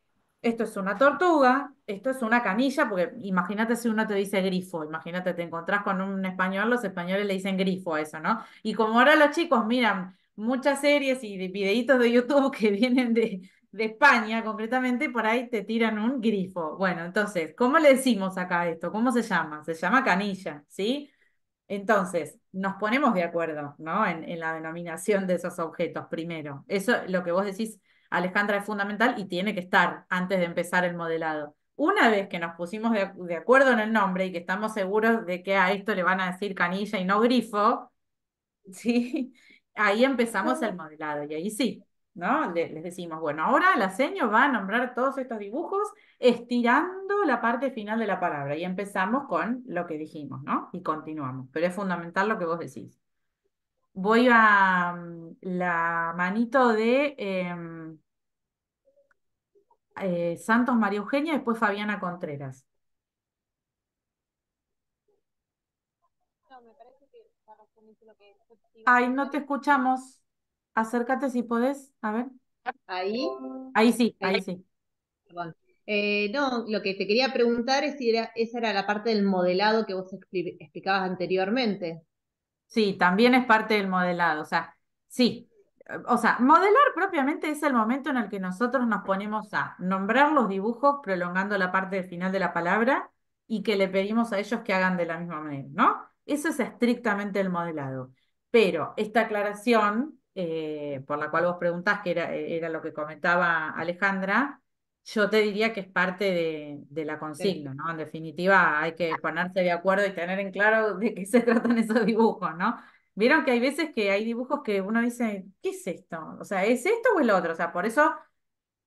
esto es una tortuga, esto es una canilla, porque imagínate si uno te dice grifo, imagínate, te encontrás con un español, los españoles le dicen grifo a eso, ¿no? Y como ahora los chicos miran muchas series y videitos de YouTube que vienen de España, concretamente, por ahí te tiran un grifo. Bueno, entonces, ¿cómo le decimos acá a esto? ¿Cómo se llama? Se llama canilla, ¿sí? Entonces, nos ponemos de acuerdo, ¿no? En la denominación de esos objetos primero. Eso, lo que vos decís, Alejandra, es fundamental y tiene que estar antes de empezar el modelado. Una vez que nos pusimos de acuerdo en el nombre y que estamos seguros de que a esto le van a decir canilla y no grifo, ¿sí? Ahí empezamos el modelado y ahí sí, ¿no? Les decimos, bueno, ahora la seño va a nombrar todos estos dibujos estirando la parte final de la palabra y empezamos con lo que dijimos, ¿no? Y continuamos, pero es fundamental lo que vos decís. Voy a la manito de Santos María Eugenia y después Fabiana Contreras. No, me parece que ya respondiste lo que yo te iba a Ay, no preguntar. te escuchamos. Acércate si podés. A ver. Ahí, Ahí sí, ahí, ahí sí. perdón. No, lo que te quería preguntar es si esa era la parte del modelado que vos explicabas anteriormente. Sí, también es parte del modelado, o sea, sí. O sea, modelar propiamente es el momento en el que nosotros nos ponemos a nombrar los dibujos prolongando la parte del final de la palabra y que le pedimos a ellos que hagan de la misma manera, ¿no? Eso es estrictamente el modelado. Pero esta aclaración, por la cual vos preguntás, que era lo que comentaba Alejandra, yo te diría que es parte de la consigna, ¿no? En definitiva, hay que ponerse de acuerdo y tener en claro de qué se tratan esos dibujos, ¿no? Vieron que hay veces que hay dibujos que uno dice, ¿qué es esto? O sea, ¿es esto o el otro? O sea, por eso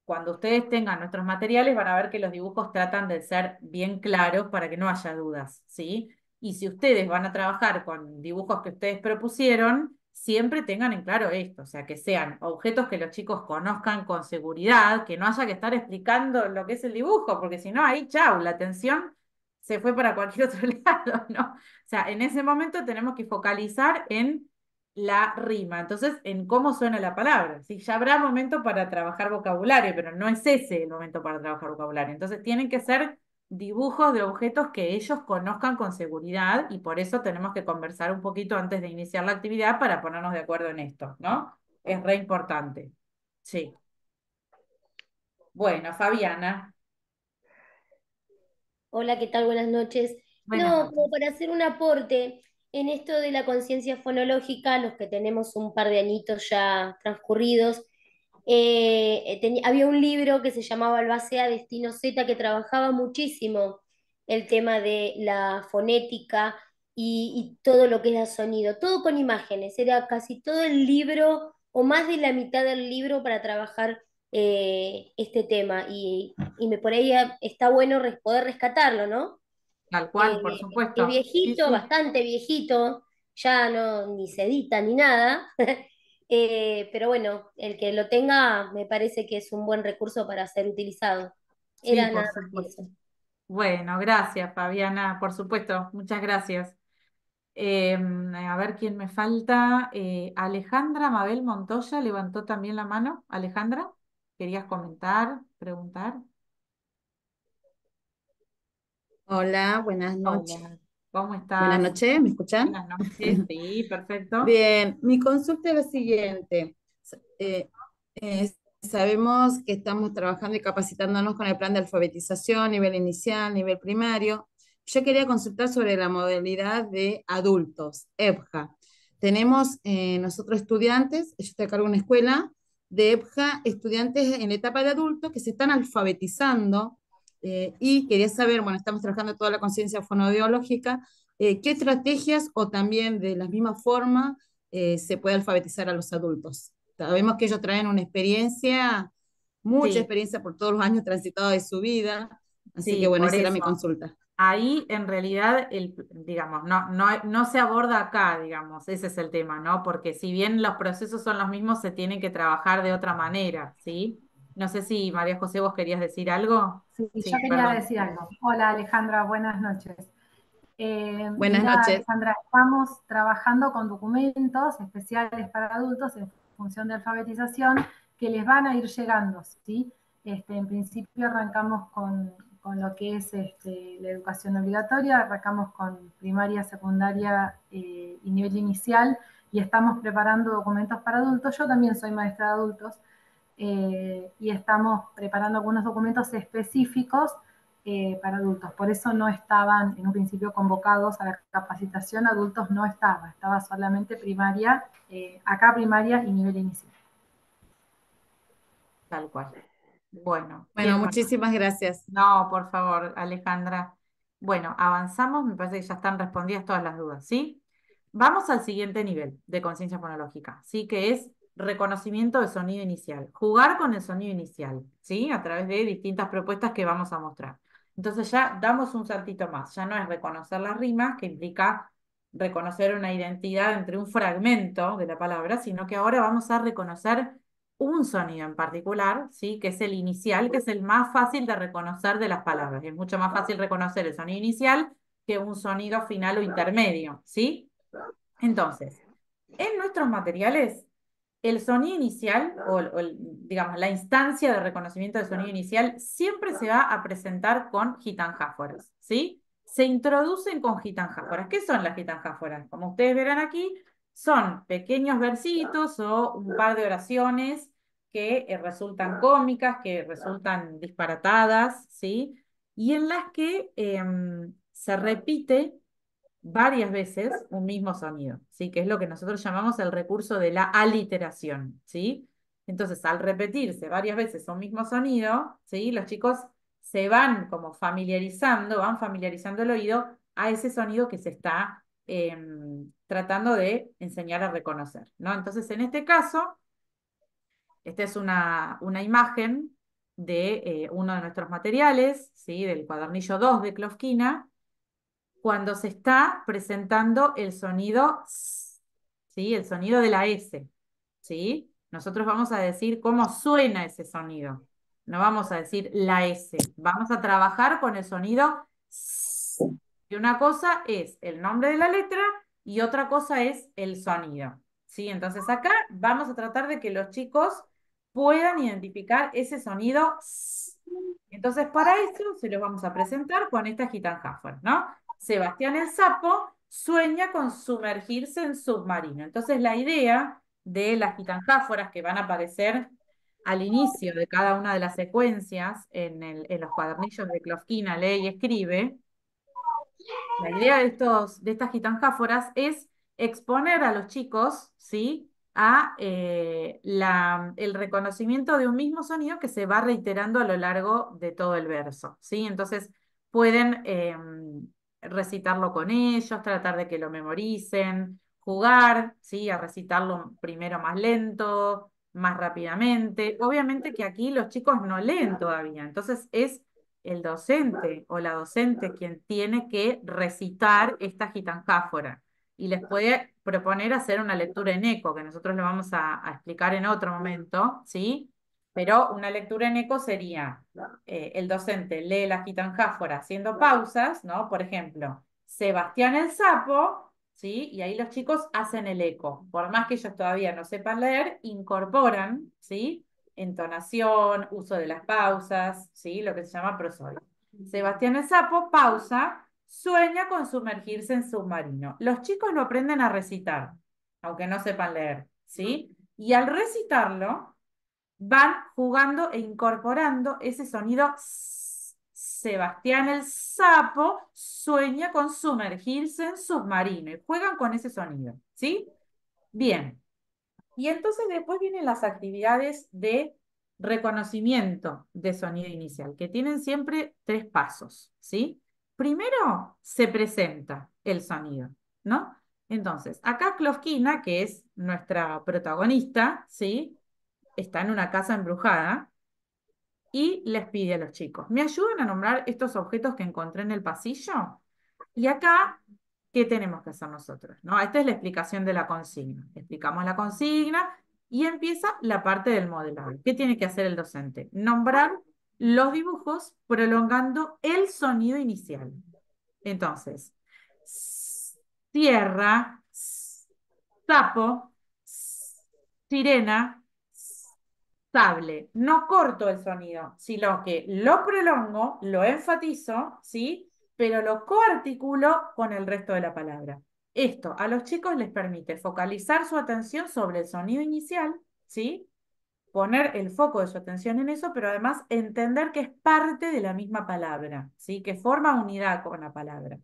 cuando ustedes tengan nuestros materiales van a ver que los dibujos tratan de ser bien claros para que no haya dudas, ¿sí? Y si ustedes van a trabajar con dibujos que ustedes propusieron, siempre tengan en claro esto, o sea, que sean objetos que los chicos conozcan con seguridad, que no haya que estar explicando lo que es el dibujo, porque si no, ahí, chau, la atención se fue para cualquier otro lado, ¿no? O sea, en ese momento tenemos que focalizar en la rima. Entonces, en cómo suena la palabra. ¿Sí? Ya habrá momento para trabajar vocabulario, pero no es ese el momento para trabajar vocabulario. Entonces, tienen que ser dibujos de objetos que ellos conozcan con seguridad y por eso tenemos que conversar un poquito antes de iniciar la actividad para ponernos de acuerdo en esto, ¿no? Es re importante. Sí. Bueno, Fabiana, Hola, ¿qué tal? Buenas noches. buenas No, como noches. para hacer un aporte en esto de la conciencia fonológica, los que tenemos un par de añitos ya transcurridos, había un libro que se llamaba Albacea Destino Z que trabajaba muchísimo el tema de la fonética y todo lo que era sonido, todo con imágenes, era casi todo el libro o más de la mitad del libro para trabajar este tema y por ahí está bueno poder rescatarlo, ¿no? Tal Eh, cual, por es supuesto. Sí, viejito, sí. bastante viejito, ya no ni se edita ni nada, pero bueno, el que lo tenga me parece que es un buen recurso para ser utilizado. Sí, Era por nada más que supuesto. eso. Bueno, gracias, Fabiana, por supuesto. Muchas gracias. A ver quién me falta. Alejandra Mabel Montoya levantó también la mano. Alejandra, ¿querías comentar, preguntar? Hola, buenas noches. Hola, ¿cómo Buenas estás? noches, ¿me escuchan? Buenas noches, sí, perfecto. Bien, mi consulta es la siguiente. Eh, Sabemos que estamos trabajando y capacitándonos con el plan de alfabetización, nivel inicial, nivel primario. Yo quería consultar sobre la modalidad de adultos, EBJA. Tenemos nosotros estudiantes, yo estoy a cargo de una escuela de EBJA, estudiantes en la etapa de adultos que se están alfabetizando y quería saber, bueno, estamos trabajando toda la conciencia fonoaudiológica, ¿qué estrategias o también de la misma forma se puede alfabetizar a los adultos? Sabemos que ellos traen una experiencia, mucha Sí, experiencia por todos los años transitados de su vida, así que sí, bueno, por esa era mi eso. consulta. Ahí en realidad, digamos, no se aborda acá, digamos, ese es el tema, ¿no? Porque si bien los procesos son los mismos, se tienen que trabajar de otra manera, ¿sí? No sé si María José, vos querías decir algo. Sí, yo Sí, quería perdón. decir algo. Hola Alejandra, buenas noches. Buenas Mira, noches. Alejandra, estamos trabajando con documentos especiales para adultos en función de alfabetización que les van a ir llegando, ¿sí? En principio arrancamos con lo que es la educación obligatoria, arrancamos con primaria, secundaria y nivel inicial, y estamos preparando documentos para adultos. Yo también soy maestra de adultos, y estamos preparando algunos documentos específicos para adultos. Por eso no estaban en un principio convocados a la capacitación, adultos no estaba solamente primaria, acá primaria y nivel inicial. Tal cual. Bueno, Bueno, ¿quién más? muchísimas gracias. No, por favor, Alejandra. Bueno, avanzamos, me parece que ya están respondidas todas las dudas, ¿sí? Vamos al siguiente nivel de conciencia fonológica, ¿sí? Que es reconocimiento de sonido inicial. Jugar con el sonido inicial, ¿sí? A través de distintas propuestas que vamos a mostrar. Entonces ya damos un saltito más. Ya no es reconocer las rimas, que implica reconocer una identidad entre un fragmento de la palabra, sino que ahora vamos a reconocer un sonido en particular, ¿sí? Que es el inicial, que es el más fácil de reconocer de las palabras. Es mucho más fácil reconocer el sonido inicial que un sonido final o intermedio, ¿sí? Entonces, en nuestros materiales, el sonido inicial, digamos, la instancia de reconocimiento del sonido inicial, siempre se va a presentar con gitanjáforas, ¿sí? Se introducen con gitanjáforas. ¿Qué son las gitanjáforas? Como ustedes verán aquí, son pequeños versitos o un par de oraciones que resultan cómicas, que resultan disparatadas, ¿sí? Y en las que se repite varias veces un mismo sonido, ¿sí? Que es lo que nosotros llamamos el recurso de la aliteración, ¿sí? Entonces, al repetirse varias veces un mismo sonido, ¿sí? Los chicos se van como familiarizando, van familiarizando el oído a ese sonido que se está tratando de enseñar a reconocer, ¿no? Entonces, en este caso, esta es una imagen de uno de nuestros materiales, ¿sí? Del cuadernillo 2 de Klofkina, cuando se está presentando el sonido S, ¿sí? El sonido de la S, ¿sí? Nosotros vamos a decir cómo suena ese sonido. No vamos a decir la S. Vamos a trabajar con el sonido S. Y una cosa es el nombre de la letra y otra cosa es el sonido, ¿sí? Entonces acá vamos a tratar de que los chicos puedan identificar ese sonido S. Entonces para eso se los vamos a presentar con esta Gitanjaffer, ¿no? Sebastián el Sapo sueña con sumergirse en submarino. Entonces la idea de las gitanjáforas que van a aparecer al inicio de cada una de las secuencias en los cuadernillos de Klofkina, lee y escribe, la idea de estas gitanjáforas es exponer a los chicos, ¿sí? A el reconocimiento de un mismo sonido que se va reiterando a lo largo de todo el verso, ¿sí? Entonces pueden recitarlo con ellos, tratar de que lo memoricen, jugar, ¿sí? A recitarlo primero más lento, más rápidamente. Obviamente que aquí los chicos no leen todavía, entonces es el docente o la docente quien tiene que recitar esta gitanjáfora y les puede proponer hacer una lectura en eco, que nosotros le vamos a explicar en otro momento, ¿sí? Pero una lectura en eco sería, el docente lee la gitanjáfora haciendo pausas, ¿no? Por ejemplo, Sebastián el Sapo, ¿sí? Y ahí los chicos hacen el eco. Por más que ellos todavía no sepan leer, incorporan, ¿sí? Entonación, uso de las pausas, ¿sí? Lo que se llama prosodio. Sebastián el Sapo, pausa, sueña con sumergirse en submarino. Los chicos lo aprenden a recitar, aunque no sepan leer, ¿sí? Y al recitarlo, van jugando e incorporando ese sonido. Sebastián el Sapo sueña con sumergirse en submarino y juegan con ese sonido, ¿sí? Bien. Y entonces después vienen las actividades de reconocimiento de sonido inicial, que tienen siempre 3 pasos, ¿sí? Primero se presenta el sonido, ¿no? Entonces, acá Klofkina, que es nuestra protagonista, ¿sí? Está en una casa embrujada y les pide a los chicos, ¿me ayudan a nombrar estos objetos que encontré en el pasillo? Y acá, ¿qué tenemos que hacer nosotros? ¿No? Esta es la explicación de la consigna. Explicamos la consigna y empieza la parte del modelado. ¿Qué tiene que hacer el docente? Nombrar los dibujos prolongando el sonido inicial. Entonces, tierra, sapo, sirena, sable. No corto el sonido, sino que lo prolongo, lo enfatizo, ¿sí? Pero lo coarticulo con el resto de la palabra. Esto a los chicos les permite focalizar su atención sobre el sonido inicial, ¿sí? Poner el foco de su atención en eso, pero además entender que es parte de la misma palabra, ¿sí? Que forma unidad con la palabra.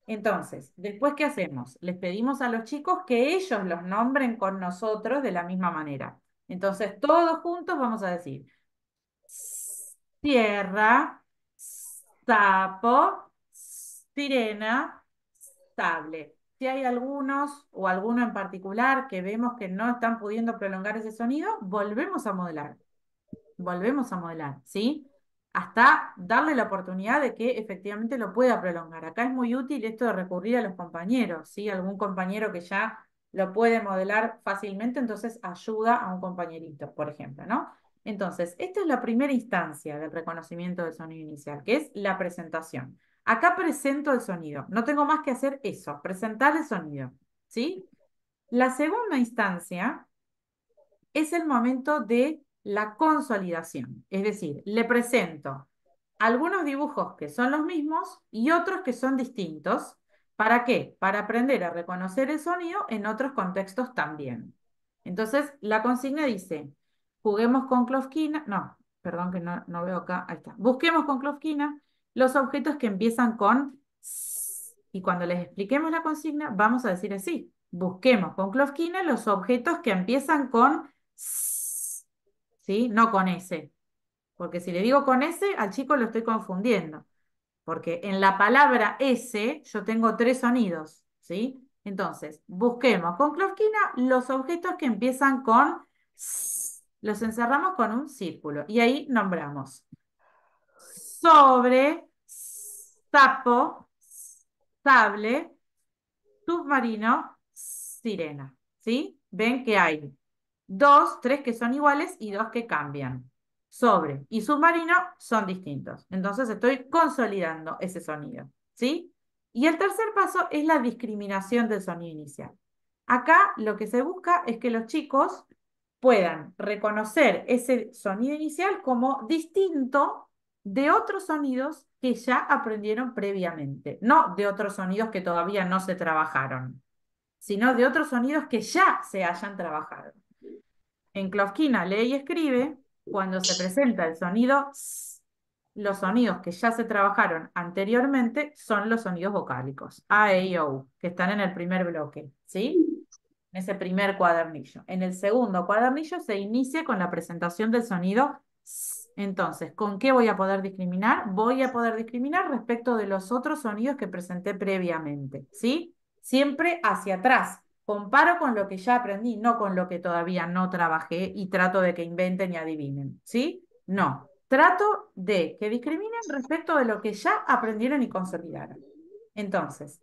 Entonces, después, ¿qué hacemos? Les pedimos a los chicos que ellos los nombren con nosotros de la misma manera. Entonces, todos juntos vamos a decir tierra, sapo, sirena, sable. Si hay algunos o alguno en particular que vemos que no están pudiendo prolongar ese sonido, volvemos a modelar. Volvemos a modelar, ¿sí? Hasta darle la oportunidad de que efectivamente lo pueda prolongar. Acá es muy útil esto de recurrir a los compañeros, ¿sí? Algún compañero que ya lo puede modelar fácilmente, entonces ayuda a un compañerito, por ejemplo, ¿no? Entonces, esta es la primera instancia del reconocimiento del sonido inicial, que es la presentación. Acá presento el sonido, no tengo más que hacer eso, presentar el sonido, ¿sí? La segunda instancia es el momento de la consolidación. Es decir, le presento algunos dibujos que son los mismos y otros que son distintos. ¿Para qué? Para aprender a reconocer el sonido en otros contextos también. Entonces, la consigna dice, juguemos con Klofkina, no, perdón que no veo acá, ahí está. Busquemos con Klofkina los objetos que empiezan con S. Y cuando les expliquemos la consigna, vamos a decir así, busquemos con Klofkina los objetos que empiezan con S, ¿sí? No con S. Porque si le digo con S, al chico lo estoy confundiendo. Porque en la palabra S yo tengo 3 sonidos, ¿sí? Entonces, busquemos con Klofkina los objetos que empiezan con S. Los encerramos con un círculo. Y ahí nombramos sobre, sapo, sable, submarino, sirena, ¿sí? Ven que hay 2, 3 que son iguales y 2 que cambian. Sobre y submarino son distintos. Entonces estoy consolidando ese sonido, ¿sí? Y el tercer paso es la discriminación del sonido inicial. Acá lo que se busca es que los chicos puedan reconocer ese sonido inicial como distinto de otros sonidos que ya aprendieron previamente, no de otros sonidos que todavía no se trabajaron, sino de otros sonidos que ya se hayan trabajado. En Klofkina lee y escribe, cuando se presenta el sonido S, los sonidos que ya se trabajaron anteriormente son los sonidos vocálicos, A, E, I, O, que están en el primer bloque, ¿sí? En ese primer cuadernillo. En el segundo cuadernillo se inicia con la presentación del sonido S. Entonces, ¿con qué voy a poder discriminar? Voy a poder discriminar respecto de los otros sonidos que presenté previamente, ¿sí? Siempre hacia atrás. Comparo con lo que ya aprendí, no con lo que todavía no trabajé y trato de que inventen y adivinen, ¿sí? No. Trato de que discriminen respecto de lo que ya aprendieron y consolidaron. Entonces,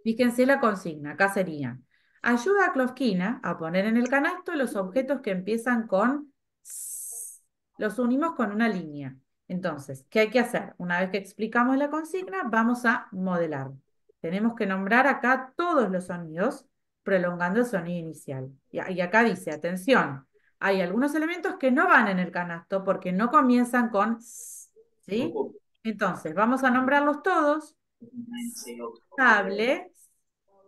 fíjense la consigna, acá sería, ayuda a Klofkina a poner en el canasto los objetos que empiezan con S. Los unimos con una línea. Entonces, ¿qué hay que hacer? Una vez que explicamos la consigna, vamos a modelar. Tenemos que nombrar acá todos los sonidos, prolongando el sonido inicial. Y acá dice, atención, hay algunos elementos que no van en el canasto porque no comienzan con S, ¿sí? Entonces, vamos a nombrarlos todos. Sable,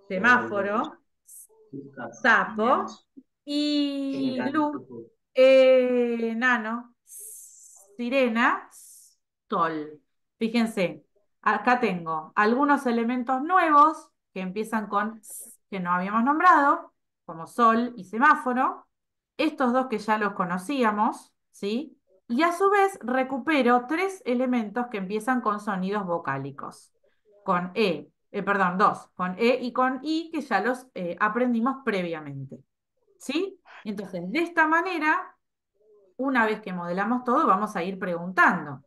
semáforo, sapo y luz, nano, sirena, sol. Fíjense, acá tengo algunos elementos nuevos que empiezan con S, que no habíamos nombrado, como sol y semáforo. Estos dos que ya los conocíamos, ¿sí? Y a su vez recupero 3 elementos que empiezan con sonidos vocálicos. con perdón, dos, con E y con I, que ya los aprendimos previamente. ¿Sí? Entonces, de esta manera, una vez que modelamos todo, vamos a ir preguntando.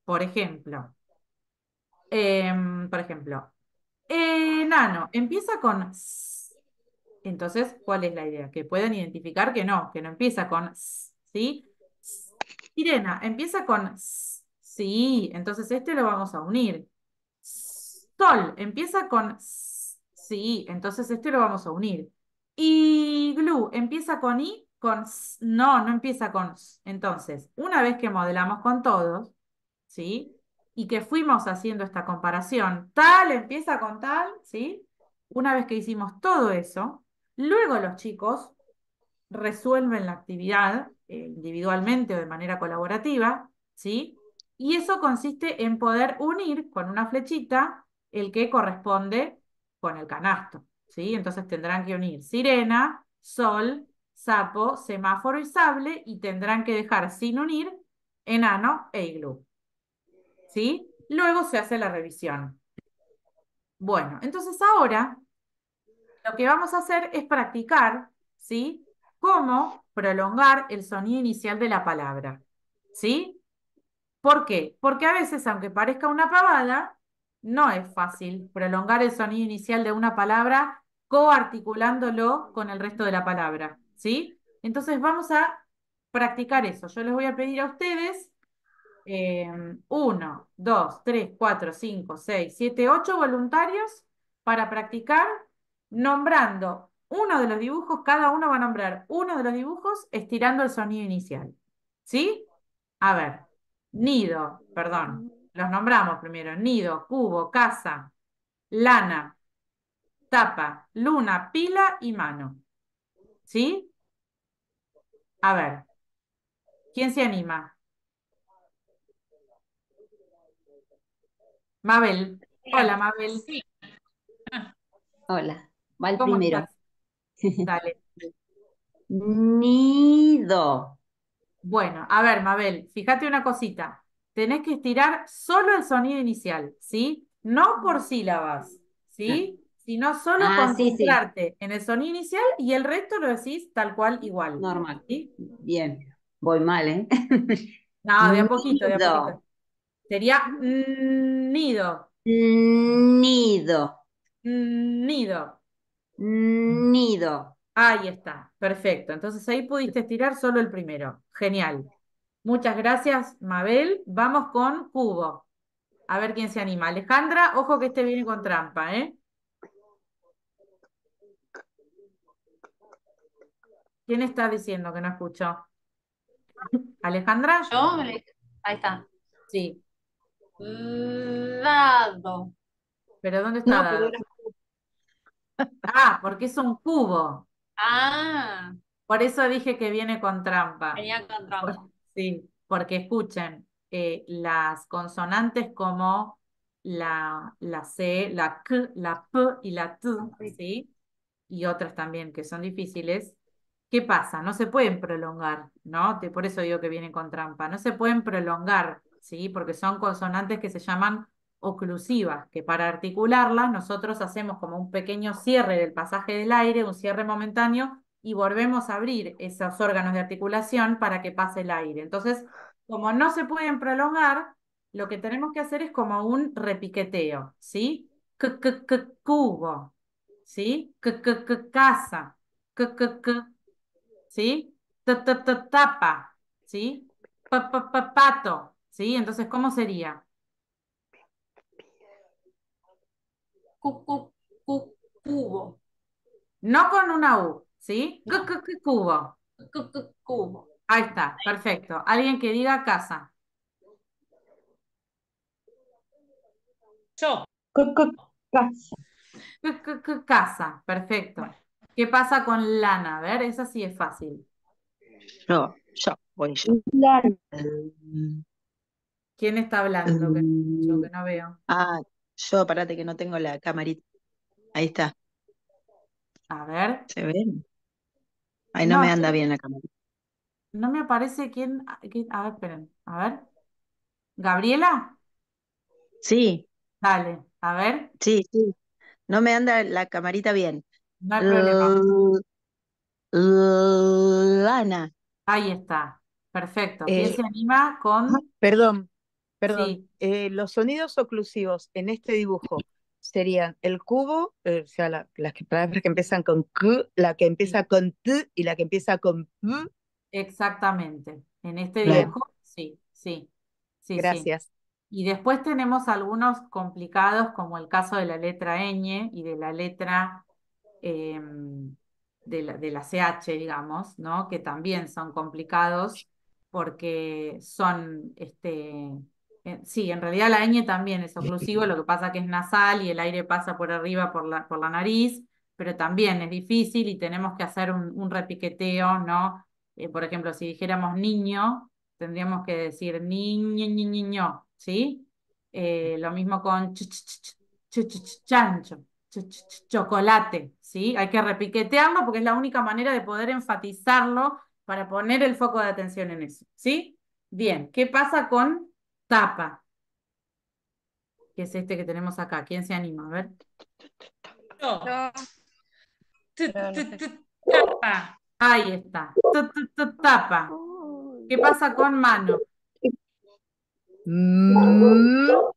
Por ejemplo, enano, empieza con S. Entonces, ¿cuál es la idea? Que pueden identificar que no empieza con S, ¿sí? Sirena, empieza con S, sí, entonces este lo vamos a unir. Sol, empieza con S, sí, entonces este lo vamos a unir. Iglú, empieza con I, con S, no empieza con S. Entonces, una vez que modelamos con todos, ¿sí? Y que fuimos haciendo esta comparación, tal empieza con tal, ¿sí? Una vez que hicimos todo eso, luego los chicos resuelven la actividad individualmente o de manera colaborativa, ¿sí? Y eso consiste en poder unir con una flechita el que corresponde con el canasto, ¿sí? Entonces tendrán que unir sirena, sol, sapo, semáforo y sable y tendrán que dejar sin unir enano e iglú, ¿sí? Luego se hace la revisión. Bueno, entonces ahora lo que vamos a hacer es practicar, ¿sí? Cómo prolongar el sonido inicial de la palabra, ¿sí? ¿Por qué? Porque a veces, aunque parezca una pavada, no es fácil prolongar el sonido inicial de una palabra coarticulándolo con el resto de la palabra, ¿sí? Entonces vamos a practicar eso. Yo les voy a pedir a ustedes 1, 2, 3, 4, 5, 6, 7, 8 voluntarios para practicar nombrando uno de los dibujos, cada uno va a nombrar uno de los dibujos estirando el sonido inicial. ¿Sí? A ver, nido, perdón, los nombramos primero, nido, cubo, casa, lana, tapa, luna, pila y mano. ¿Sí? A ver, ¿quién se anima? Mabel. Hola, Mabel. Hola, va el ¿Cómo primero. estás? Dale. Nido. Bueno, a ver, Mabel, fíjate una cosita. Tenés que estirar solo el sonido inicial, ¿sí? No por sílabas, ¿sí? Sino solo Sí, sí, concentrarte en el sonido inicial y el resto lo decís tal cual igual, normal. ¿sí? Bien, voy mal, ¿eh? No, de a poquito, de a poquito. Nido. Sería nido, Nido. nido. Nido. Ahí está, perfecto. Entonces ahí pudiste estirar solo el primero. Genial. Muchas gracias, Mabel. Vamos con cubo. A ver quién se anima. Alejandra, ojo que este viene con trampa, ¿eh? ¿Quién está diciendo que no escuchó? ¿Alejandra? Yo, ahí está. Sí. Dado. ¿Pero dónde está No, pero dado? era. Ah, porque es un cubo. Ah, Por eso dije que viene con trampa. venía con trampa. Sí, porque escuchen, las consonantes como la C, la K, la P y la T, ¿sí? Y otras también que son difíciles. ¿Qué pasa? No se pueden prolongar, ¿no? Por eso digo que vienen con trampa. No se pueden prolongar, ¿sí? Porque son consonantes que se llaman oclusivas, que para articularlas nosotros hacemos como un pequeño cierre del pasaje del aire, un cierre momentáneo, y volvemos a abrir esos órganos de articulación para que pase el aire. Entonces, como no se pueden prolongar, lo que tenemos que hacer es como un repiqueteo, ¿sí? Cubo, ¿sí? Casa, c, ¿sí? Tapa, ¿sí? Pato, ¿sí? Entonces, ¿cómo sería? Cubo. No con una U, ¿sí? No. Cubo. Cubo. Ahí está, perfecto. Alguien que diga casa. Yo. Casa. Casa, perfecto. ¿Qué pasa con lana? A ver, esa sí es fácil. Voy yo. Lana. ¿Quién está hablando? Que no veo. Yo, parate que no tengo la camarita. Ahí está. A ver. ¿Se ven? Ahí no No, me anda bien la camarita. no me aparece quién. A ver, esperen. A ver. ¿Gabriela? Sí, Dale. A ver, Sí, sí. No me anda la camarita bien. no hay problema. L- Lana. Ahí está. Perfecto. ¿Quién se Eh, anima con? perdón, perdón. Sí, Los sonidos oclusivos en este dibujo serían el cubo, o sea, palabras que empiezan con Q, la que sí, empieza con T y la que empieza con P. exactamente. En este Bien, dibujo, sí, sí, sí, sí. gracias. Y después tenemos algunos complicados, como el caso de la letra ñ y de la letra de la CH, digamos, ¿no? Que también son complicados porque son, sí, en realidad la ñ también es oclusivo, lo que pasa que es nasal y el aire pasa por arriba por la nariz, pero también es difícil y tenemos que hacer un repiqueteo, ¿no? Por ejemplo, si dijéramos niño, tendríamos que decir niño, ¿sí? Lo mismo con chancho, chocolate, ¿sí? Hay que repiquetearlo porque es la única manera de poder enfatizarlo para poner el foco de atención en eso, ¿sí? Bien, ¿qué pasa con tapa? Que es este que tenemos acá. ¿Quién se anima? A ver. Yo. Yo, no sé. Tapa. Ahí está. Tapa. ¿Qué pasa con mano? Mm,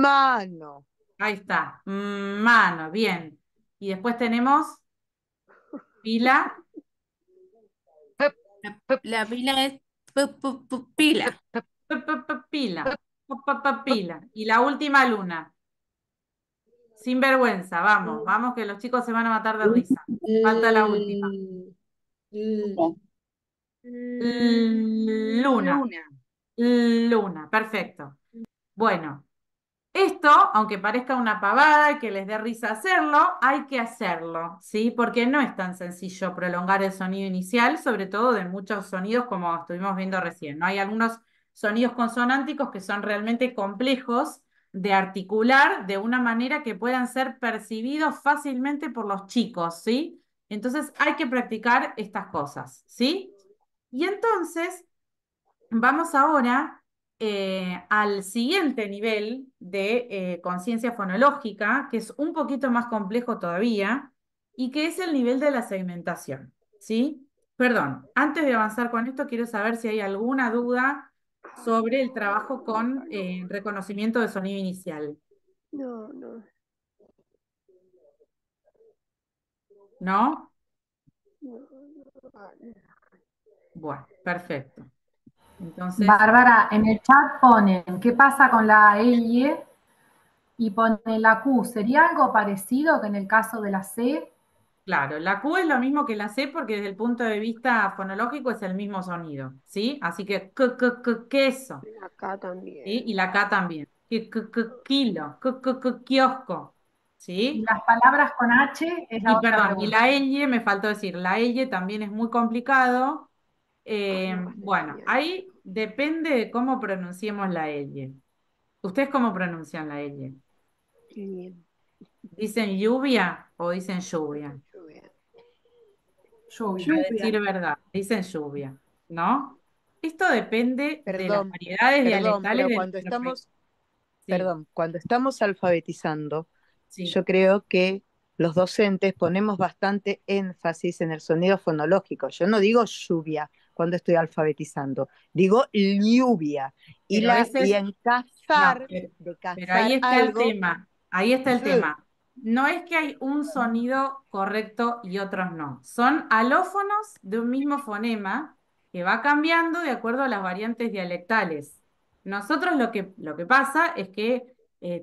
mano. Ahí está. Mano, bien. Y después tenemos pila. La pila es pila. Pila. Pila. Y la última luna. Sin vergüenza, vamos, vamos que los chicos se van a matar de risa. Falta la última. Luna. Luna. Luna, perfecto. Bueno, esto, aunque parezca una pavada y que les dé risa hacerlo, hay que hacerlo, ¿sí? Porque no es tan sencillo prolongar el sonido inicial, sobre todo de muchos sonidos como estuvimos viendo recién, ¿no? Hay algunos sonidos consonánticos que son realmente complejos de articular de una manera que puedan ser percibidos fácilmente por los chicos, ¿sí? Entonces hay que practicar estas cosas, ¿sí? Y entonces vamos ahora al siguiente nivel de conciencia fonológica, que es un poquito más complejo todavía, y que es el nivel de la segmentación, ¿sí? Perdón, antes de avanzar con esto, quiero saber si hay alguna duda sobre el trabajo con reconocimiento de sonido inicial. No, no. ¿No? No, no. Bueno, perfecto. Entonces, Bárbara, en el chat ponen, ¿qué pasa con la L? Y ponen la Q. ¿Sería algo parecido que en el caso de la C? claro, la Q es lo mismo que la C porque desde el punto de vista fonológico es el mismo sonido, ¿sí? Así que queso, Acá ¿sí? Y también. la K también. Kilo, kiosco, Y ¿sí? las palabras con H es Y la otra perdón, y pregunta. la L, me faltó decir, la L también es muy complicado. No, Bueno, ahí depende de cómo pronunciemos la L. ¿Ustedes cómo pronuncian la L? bien. ¿Dicen lluvia o dicen lluvia? Lluvia. A decir verdad, dicen lluvia, ¿no? Esto depende de las Perdón, variedades perdón, dialectales pero de nuestro país. Sí, cuando estamos alfabetizando, sí, yo creo que los docentes ponemos bastante énfasis en el sonido fonológico. Yo no digo lluvia cuando estoy alfabetizando, digo lluvia. Y, pero ese y es, en no, cazar, de pero ahí cazar está el algo, tema, ahí está el z. tema. No es que hay un sonido correcto y otros no. Son alófonos de un mismo fonema que va cambiando de acuerdo a las variantes dialectales. Nosotros lo que pasa es que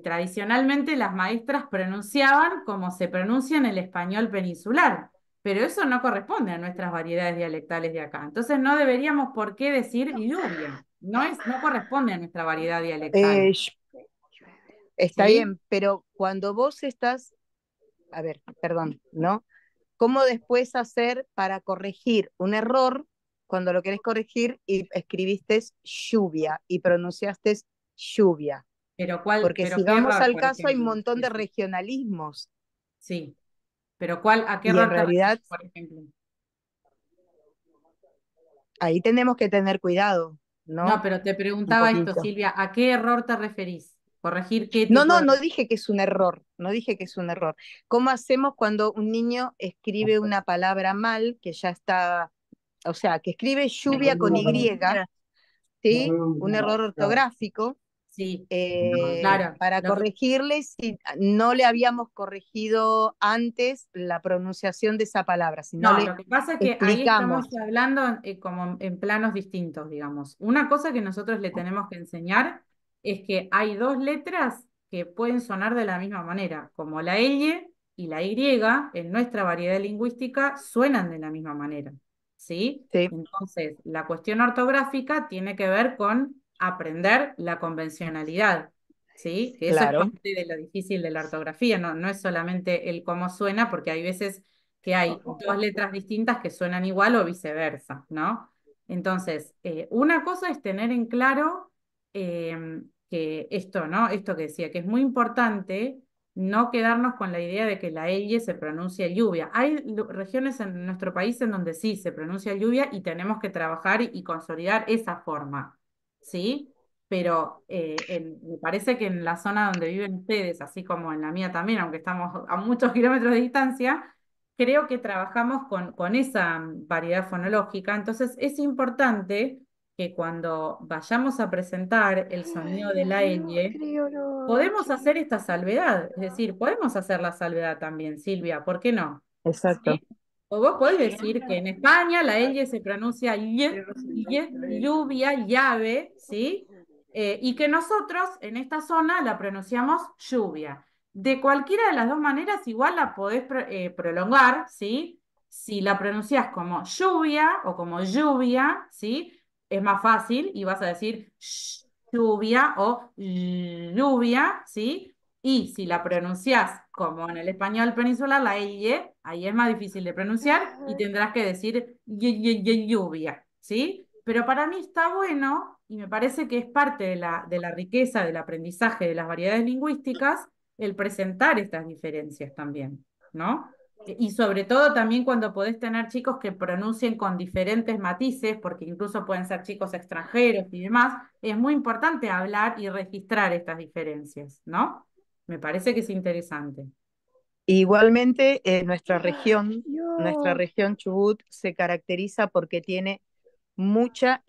tradicionalmente las maestras pronunciaban como se pronuncia en el español peninsular, pero eso no corresponde a nuestras variedades dialectales de acá. Entonces no deberíamos por qué decir lluvia. No corresponde a nuestra variedad dialectal. Eh, Está ¿Sí? bien, pero cuando vos estás, a ver, perdón, ¿no? ¿Cómo después hacer para corregir un error cuando lo querés corregir y escribiste lluvia y pronunciaste lluvia? Porque Pero si qué vamos error, al por caso, hay un ejemplo. montón de Decís. regionalismos Sí, pero ¿a qué y en error te refieres, realidad por ejemplo? ahí tenemos que tener cuidado. No, ¿no? pero te Un preguntaba esto, poquito. Silvia, ¿a qué error te referís? ¿Corregir qué No, tipo no, de... no dije que es un error, no dije que es un error. ¿Cómo hacemos cuando un niño escribe una palabra mal, que ya está, o sea, que escribe lluvia con Y, ¿sí? Un error ortográfico, Sí, claro. para corregirle si no le habíamos corregido antes la pronunciación de esa palabra, si no No, le lo que pasa es que ahí explicamos. estamos hablando como en planos distintos, digamos. Una cosa que nosotros le tenemos que enseñar es que hay dos letras que pueden sonar de la misma manera, como la L y la Y en nuestra variedad lingüística suenan de la misma manera, ¿sí? Sí, Entonces, la cuestión ortográfica tiene que ver con aprender la convencionalidad, ¿sí? Que eso es claro. parte de lo difícil de la ortografía, no es solamente el cómo suena, porque hay veces que hay dos letras distintas que suenan igual o viceversa, ¿no? Entonces, una cosa es tener en claro que esto, ¿no? Esto que decía, que es muy importante no quedarnos con la idea de que la L se pronuncia lluvia. Hay regiones en nuestro país en donde sí se pronuncia lluvia y tenemos que trabajar y consolidar esa forma, ¿sí? Pero me parece que en la zona donde viven ustedes, así como en la mía también, aunque estamos a muchos kilómetros de distancia, creo que trabajamos con esa variedad fonológica. Entonces es importante que cuando vayamos a presentar el sonido de la ñ, podemos hacer esta salvedad. Es decir, podemos hacer la salvedad también, Silvia, ¿por qué no? Exacto. ¿Sí? O vos podés decir que en España la ñ se pronuncia lluvia, llave, ¿sí? Y que nosotros en esta zona la pronunciamos lluvia. De cualquiera de las dos maneras, igual la podés prolongar, ¿sí? Si la pronunciás como lluvia o como lluvia, ¿sí? Es más fácil y vas a decir lluvia o lluvia, ¿sí? Y si la pronunciás como en el español peninsular, la L, ahí es más difícil de pronunciar y tendrás que decir lluvia, ¿sí? Pero para mí está bueno y me parece que es parte de la riqueza del aprendizaje de las variedades lingüísticas el presentar estas diferencias también, ¿no? Y sobre todo también cuando podés tener chicos que pronuncien con diferentes matices, porque incluso pueden ser chicos extranjeros y demás, es muy importante hablar y registrar estas diferencias, ¿no? Me parece que es interesante. Igualmente, nuestra región Chubut se caracteriza porque tiene mucha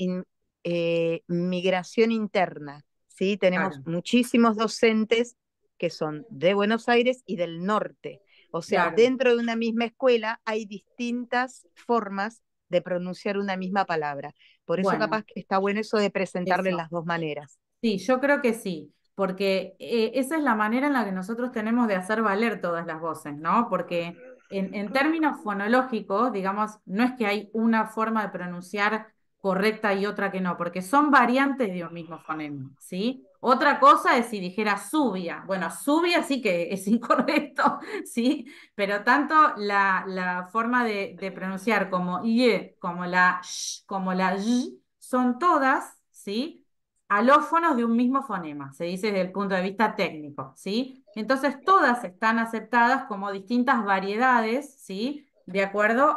migración interna, ¿sí? Tenemos Claro, muchísimos docentes que son de Buenos Aires y del norte. O sea, claro. dentro de una misma escuela hay distintas formas de pronunciar una misma palabra. Por eso Bueno, capaz que está bueno eso de presentarle eso. las dos maneras. Sí, yo creo que sí, porque esa es la manera en la que nosotros tenemos de hacer valer todas las voces, ¿no? Porque en términos fonológicos, digamos, no es que hay una forma de pronunciar correcta y otra que no, porque son variantes de un mismo fonema, ¿sí? Otra cosa es si dijera subia. Bueno, subia sí que es incorrecto, ¿sí? Pero tanto la forma de pronunciar como y, como la sh, como la y, son todas, ¿sí? Alófonos de un mismo fonema, se dice desde el punto de vista técnico, ¿sí? Entonces todas están aceptadas como distintas variedades, ¿sí? De acuerdo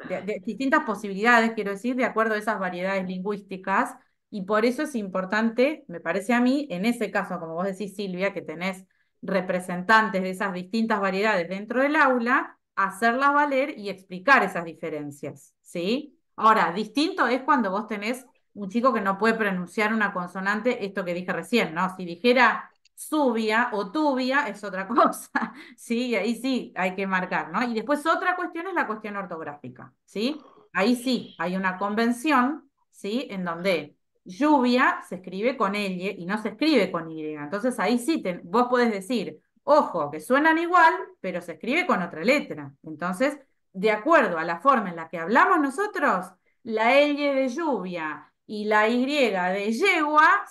de distintas posibilidades, quiero decir, de acuerdo a esas variedades lingüísticas, y por eso es importante, me parece a mí, en ese caso, como vos decís, Silvia, que tenés representantes de esas distintas variedades dentro del aula, hacerlas valer y explicar esas diferencias, ¿sí? Ahora, distinto es cuando vos tenés un chico que no puede pronunciar una consonante, esto que dije recién, ¿no? Si dijera subia o tubia es otra cosa, ¿sí? Y ahí sí hay que marcar, ¿no? Y después otra cuestión es la cuestión ortográfica, ¿sí? Ahí sí hay una convención, ¿sí? En donde lluvia se escribe con L y no se escribe con Y. Entonces ahí sí vos podés decir, ojo, que suenan igual, pero se escribe con otra letra. Entonces, de acuerdo a la forma en la que hablamos nosotros, la L de lluvia y la Y de yegua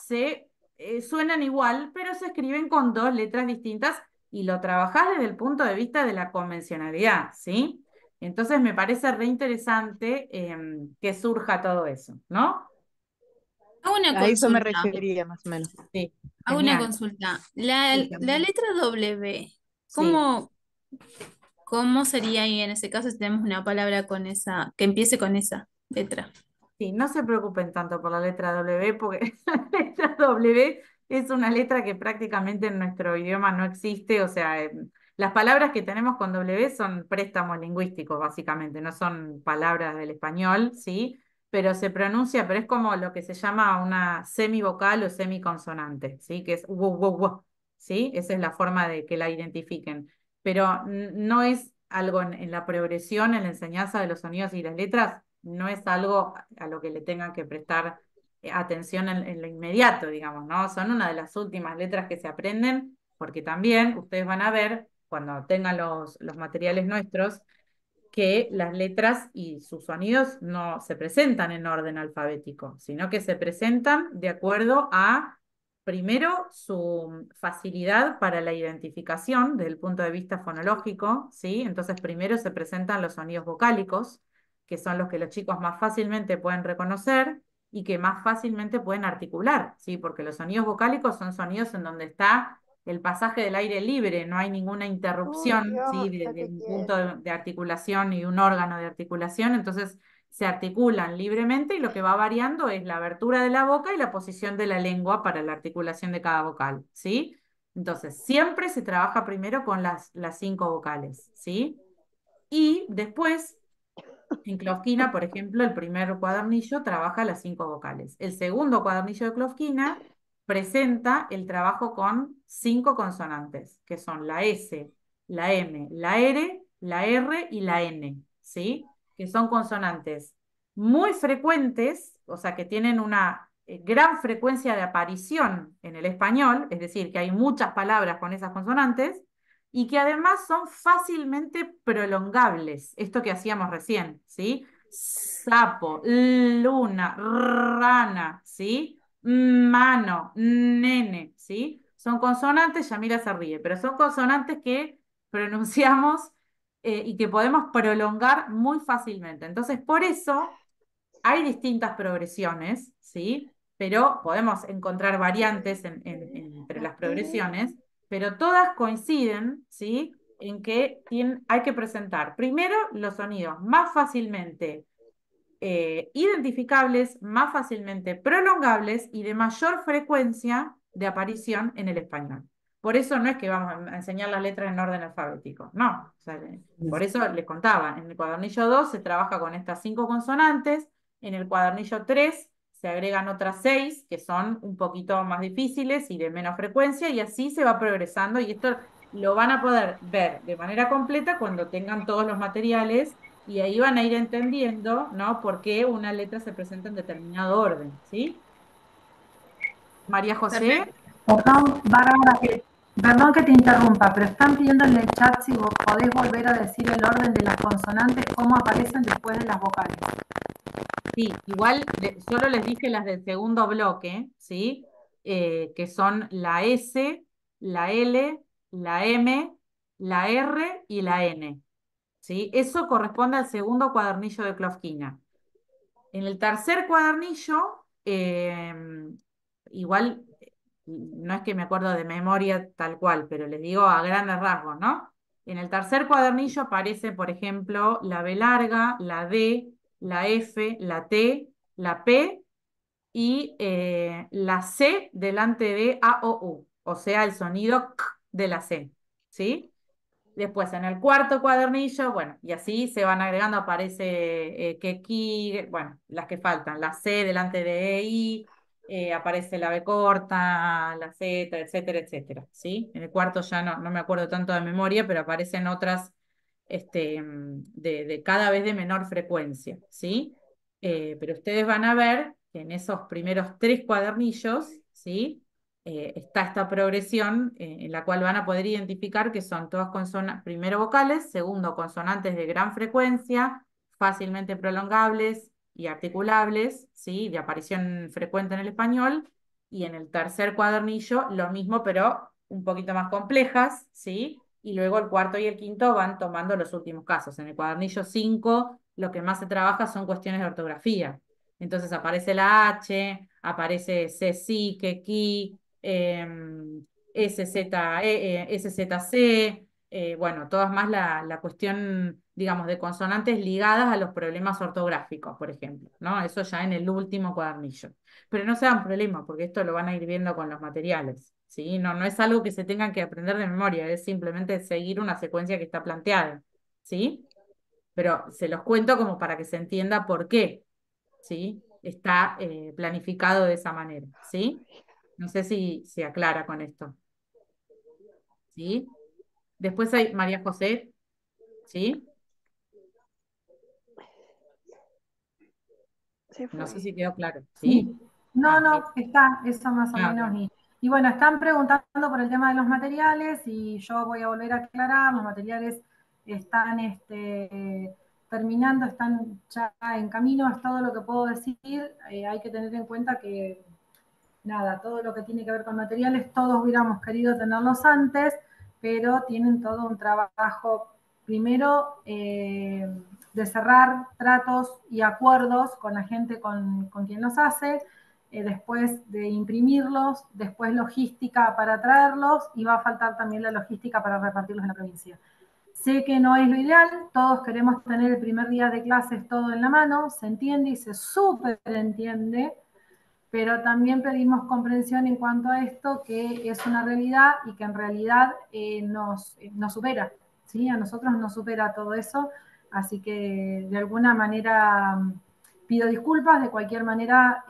suenan igual, pero se escriben con dos letras distintas y lo trabajás desde el punto de vista de la convencionalidad, ¿sí? Entonces me parece re interesante que surja todo eso, ¿no? Hago una A eso me consulta. refería más o menos. Sí, Hago una genial. consulta. Sí, La letra W, sí. ¿cómo, cómo sería ahí en ese caso si tenemos una palabra con esa, que empiece con esa letra? Sí, no se preocupen tanto por la letra W, porque la letra W es una letra que prácticamente en nuestro idioma no existe, o sea, las palabras que tenemos con W son préstamos lingüísticos, básicamente, no son palabras del español, ¿sí? Pero se pronuncia, pero es como lo que se llama una semivocal o semiconsonante, ¿sí? Que es wu, wu, wu, ¿sí? Esa es la forma de que la identifiquen. Pero no es algo en la progresión, en la enseñanza de los sonidos y las letras, no es algo a lo que le tengan que prestar atención en lo inmediato, digamos, ¿no? Son una de las últimas letras que se aprenden, porque también ustedes van a ver, cuando tengan los materiales nuestros, que las letras y sus sonidos no se presentan en orden alfabético, sino que se presentan de acuerdo a, primero, su facilidad para la identificación desde el punto de vista fonológico, ¿sí? Entonces, primero se presentan los sonidos vocálicos, que son los que los chicos más fácilmente pueden reconocer y que más fácilmente pueden articular, ¿sí? Porque los sonidos vocálicos son sonidos en donde está el pasaje del aire libre, no hay ninguna Uy, interrupción, ¿sí? Dios, de, ya de te un punto quiero. de articulación y un órgano de articulación, entonces se articulan libremente y lo que va variando es la abertura de la boca y la posición de la lengua para la articulación de cada vocal, ¿sí? Entonces, siempre se trabaja primero con las 5 vocales, ¿sí? Y después en Klofkina, por ejemplo, el primer cuadernillo trabaja las 5 vocales. El segundo cuadernillo de Klofkina presenta el trabajo con 5 consonantes, que son la S, la M, la la R y la N, ¿sí? Que son consonantes muy frecuentes, o sea, que tienen una gran frecuencia de aparición en el español, es decir, que hay muchas palabras con esas consonantes, y que además son fácilmente prolongables, esto que hacíamos recién, ¿sí? Sapo, luna, rana, ¿sí? Mano, nene, ¿sí? Son consonantes, Yamila se ríe, pero son consonantes que pronunciamos y que podemos prolongar muy fácilmente. Entonces, por eso hay distintas progresiones, ¿sí? Pero podemos encontrar variantes entre las progresiones, pero todas coinciden, ¿sí? En que hay que presentar primero los sonidos más fácilmente identificables, más fácilmente prolongables y de mayor frecuencia de aparición en el español. Por eso no es que vamos a enseñar las letras en orden alfabético, no. O sea, por eso les contaba, en el cuadernillo 2 se trabaja con estas 5 consonantes, en el cuadernillo 3 se agregan otras 6 que son un poquito más difíciles y de menos frecuencia, y así se va progresando, y esto lo van a poder ver de manera completa cuando tengan todos los materiales y ahí van a ir entendiendo, ¿no? Por qué una letra se presenta en determinado orden, ¿sí? María José. Perfecto. Perdón, Bárbara, perdón que te interrumpa, pero están pidiendo en el chat si vos podés volver a decir el orden de las consonantes, cómo aparecen después de las vocales. Sí, igual solo les dije las del segundo bloque, ¿sí? Que son la S, la L, la M, la R y la N, ¿sí? Eso corresponde al segundo cuadernillo de Klofkina. En el tercer cuadernillo, igual no es que me acuerdo de memoria tal cual, pero les digo a grandes rasgos, ¿no? En el tercer cuadernillo aparece, por ejemplo, la B larga, la D, la F, la T, la P y la C delante de A, O, U, o sea, el sonido K de la C, ¿sí? Después en el cuarto cuadernillo, bueno, y así se van agregando, aparece Keki, bueno, las que faltan, la C delante de I, aparece la B corta, la Z, etcétera, etcétera, ¿sí? En el cuarto ya no me acuerdo tanto de memoria, pero aparecen otras de cada vez de menor frecuencia, ¿sí? Pero ustedes van a ver que en esos primeros 3 cuadernillos, ¿sí? Está esta progresión en la cual van a poder identificar que son todas consonantes, primero vocales, segundo consonantes de gran frecuencia, fácilmente prolongables y articulables, ¿sí? De aparición frecuente en el español, y en el tercer cuadernillo lo mismo, pero un poquito más complejas, ¿sí? Y luego el cuarto y el quinto van tomando los últimos casos. En el cuadernillo 5 lo que más se trabaja son cuestiones de ortografía. Entonces aparece la H, aparece CSI, KEKI, SZC, bueno, todas más la cuestión digamos, de consonantes ligadas a los problemas ortográficos, por ejemplo, ¿no? Eso ya en el último cuadernillo. Pero no se dan problema, porque esto lo van a ir viendo con los materiales, ¿sí? No, no es algo que se tengan que aprender de memoria, es simplemente seguir una secuencia que está planteada, ¿sí? Pero se los cuento como para que se entienda por qué, ¿sí? Está planificado de esa manera, ¿sí? No sé si se aclara con esto, ¿sí? Después hay María José, ¿sí? No sé si quedó claro, ¿sí? Sí, no, Ah, no, bien. está, eso más o Ah, menos. bien. Y bueno, están preguntando por el tema de los materiales y yo voy a volver a aclarar, los materiales están terminando, están ya en camino, es todo lo que puedo decir. Hay que tener en cuenta que nada, todo lo que tiene que ver con materiales, todos hubiéramos querido tenerlos antes, pero tienen todo un trabajo, primero, de cerrar tratos y acuerdos con la gente con quien los hace, después de imprimirlos, después logística para traerlos y va a faltar también la logística para repartirlos en la provincia. Sé que no es lo ideal, todos queremos tener el primer día de clases todo en la mano, se entiende y se súper entiende, pero también pedimos comprensión en cuanto a esto, que es una realidad y que en realidad nos supera, ¿sí? A nosotros nos supera todo eso, así que de alguna manera pido disculpas, de cualquier manera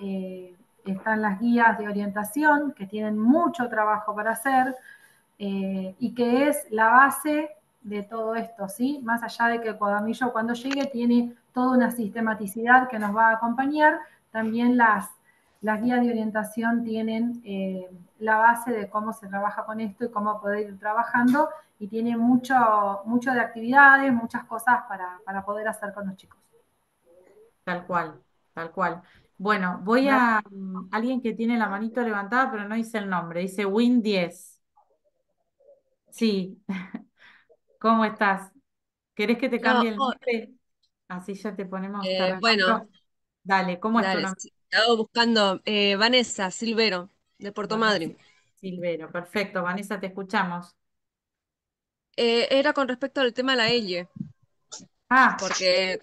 están las guías de orientación que tienen mucho trabajo para hacer, y que es la base de todo esto, ¿sí? Más allá de que el cuadernillo cuando llegue tiene toda una sistematicidad que nos va a acompañar, también las guías de orientación tienen la base de cómo se trabaja con esto y cómo poder ir trabajando, y tiene mucho de actividades, muchas cosas para poder hacer con los chicos. Tal cual, tal cual. Bueno, voy a alguien que tiene la manito levantada, pero no dice el nombre, dice Win10. Sí, ¿cómo estás? ¿Querés que te No, cambie el nombre? Así ya te ponemos, te bueno, reencuentro. Dale, ¿cómo es tu dale, nombre? sí, estaba buscando Vanessa Silvero, de Puerto Vanessa Madryn. Silvero, perfecto. Vanessa, te escuchamos. Era con respecto al tema de la elle, Ah, porque